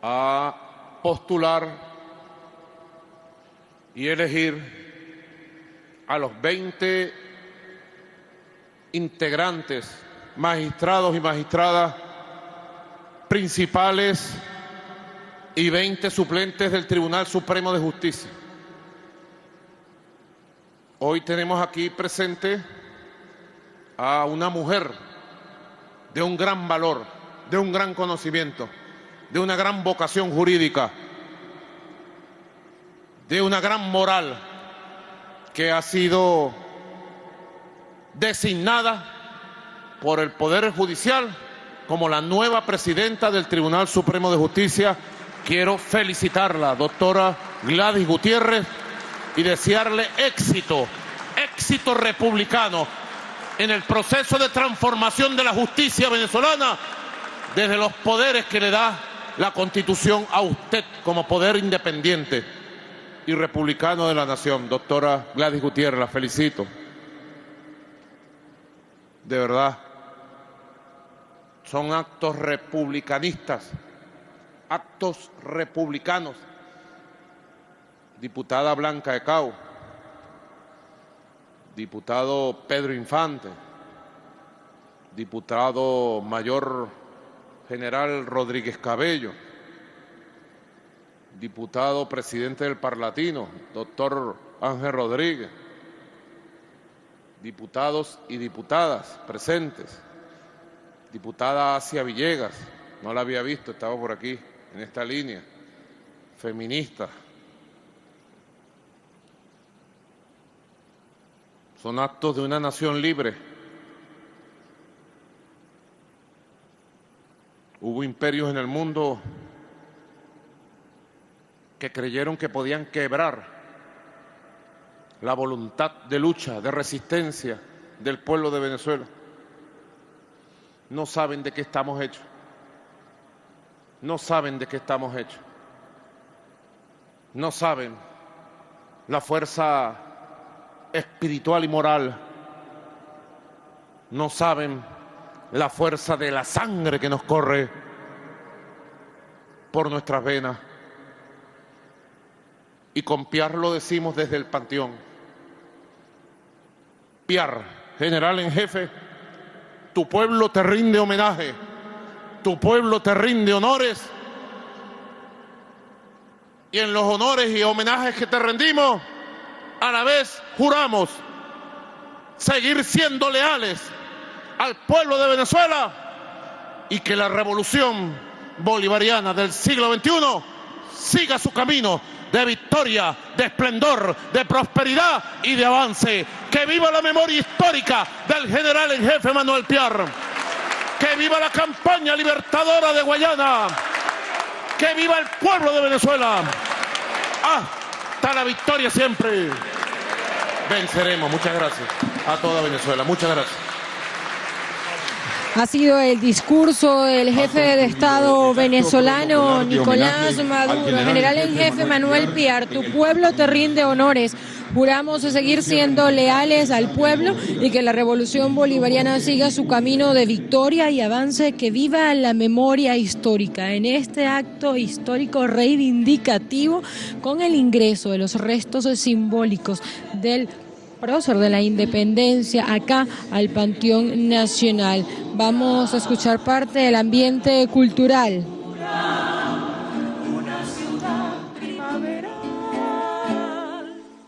a postular y elegir a los 20 integrantes, magistrados y magistradas principales y 20 suplentes del Tribunal Supremo de Justicia. Hoy tenemos aquí presente a una mujer de un gran valor, de un gran conocimiento, de una gran vocación jurídica, de una gran moral, que ha sido designada por el Poder Judicial como la nueva presidenta del Tribunal Supremo de Justicia. Quiero felicitarla, doctora Gladys Gutiérrez, y desearle éxito, éxito republicano en el proceso de transformación de la justicia venezolana desde los poderes que le da la Constitución a usted como poder independiente y republicano de la nación. Doctora Gladys Gutiérrez, la felicito. De verdad, son actos republicanistas, actos republicanos. Diputada Blanca de Cao, diputado Pedro Infante, diputado mayor general Rodríguez Cabello, diputado presidente del Parlatino, doctor Ángel Rodríguez, diputados y diputadas presentes, diputada Asia Villegas, no la había visto, estaba por aquí en esta línea, feminista. Son actos de una nación libre. Hubo imperios en el mundo que creyeron que podían quebrar la voluntad de lucha, de resistencia del pueblo de Venezuela. No saben de qué estamos hechos. No saben de qué estamos hechos. No saben la fuerza espiritual y moral. No saben la fuerza de la sangre que nos corre por nuestras venas. Y con Piar lo decimos desde el Panteón. Piar, general en jefe, tu pueblo te rinde homenaje, tu pueblo te rinde honores, y en los honores y homenajes que te rendimos, a la vez juramos seguir siendo leales al pueblo de Venezuela y que la revolución bolivariana del siglo XXI siga su camino de victoria, de esplendor, de prosperidad y de avance. ¡Que viva la memoria histórica del general en jefe Manuel Piar! ¡Que viva la campaña libertadora de Guayana! ¡Que viva el pueblo de Venezuela! ¡Hasta la victoria siempre! Venceremos. Muchas gracias a toda Venezuela. Muchas gracias. Ha sido el discurso del jefe de Estado venezolano Nicolás Maduro, general en jefe Manuel Piar. Tu pueblo te rinde honores. Juramos seguir siendo leales al pueblo y que la revolución bolivariana siga su camino de victoria y avance. Que viva la memoria histórica en este acto histórico reivindicativo con el ingreso de los restos simbólicos del prócer de la independencia acá al Panteón Nacional. Vamos a escuchar parte del ambiente cultural. Una ciudad primaveral,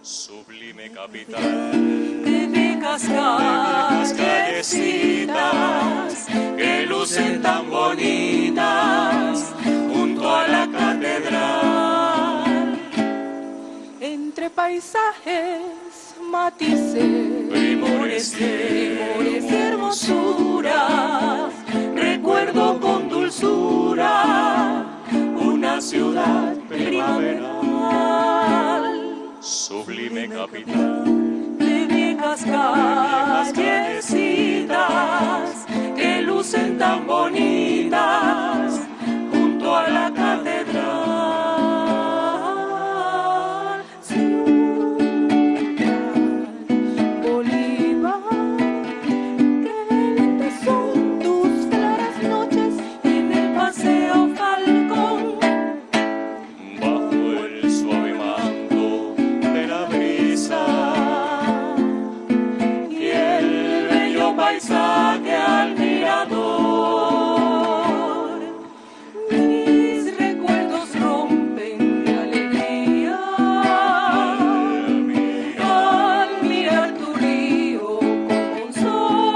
sublime capital, típicas callecitas que lucen tan bonitas junto a la calle. catedral. Entre paisajes, matices, primores y hermosuras, recuerdo con dulzura una ciudad primaveral, sublime capital de viejas callecitas que lucen tan bonitas junto a la catedral. Ciudad Bolívar, qué lindas son tus claras noches en el paseo Falcón, bajo el suave manto de la brisa y el bello paisaje al mirador. Mis recuerdos rompen de alegría al mirar tu río como un sol.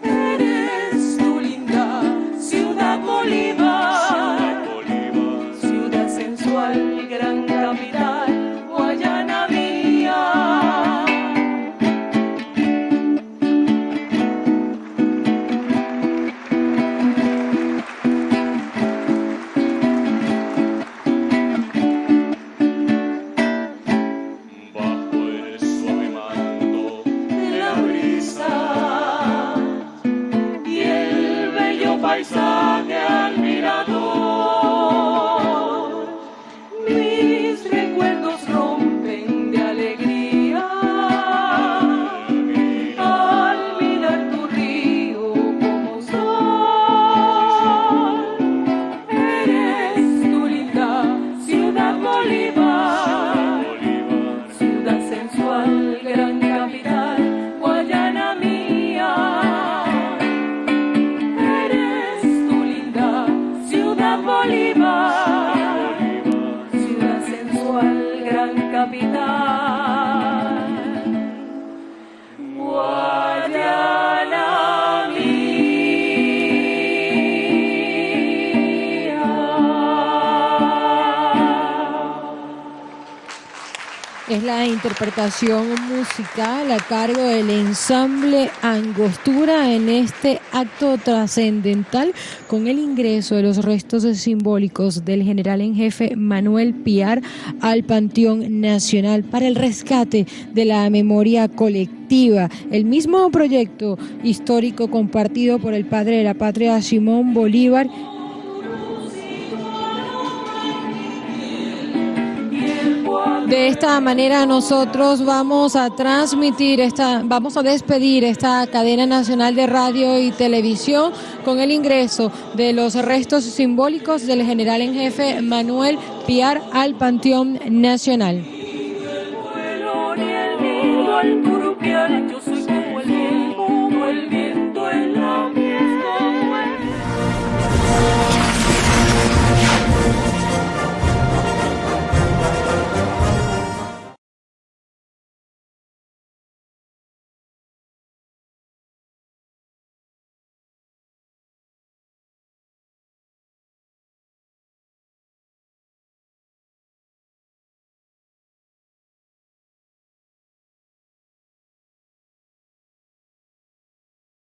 Eres tu linda ciudad Bolívar, ciudad sensual, gran capital, Guayana mía. bajo el suave manto De la brisa y el bello paisaje al mirador. Mis recuerdos rompen de alegría al mirar tu río como sol. Eres tu linda ciudad Bolívar, ciudad sensual, gran capital, Guayana mía. Eres tu linda ciudad Bolívar, ciudad sensual, gran capital, Guayana mía. Es la interpretación musical a cargo del ensamble Angostura en este acto trascendental con el ingreso de los restos simbólicos del general en jefe Manuel Piar al Panteón Nacional para el rescate de la memoria colectiva. El mismo proyecto histórico compartido por el padre de la patria Simón Bolívar. De esta manera nosotros vamos a despedir esta cadena nacional de radio y televisión con el ingreso de los restos simbólicos del general en jefe Manuel Piar al Panteón Nacional.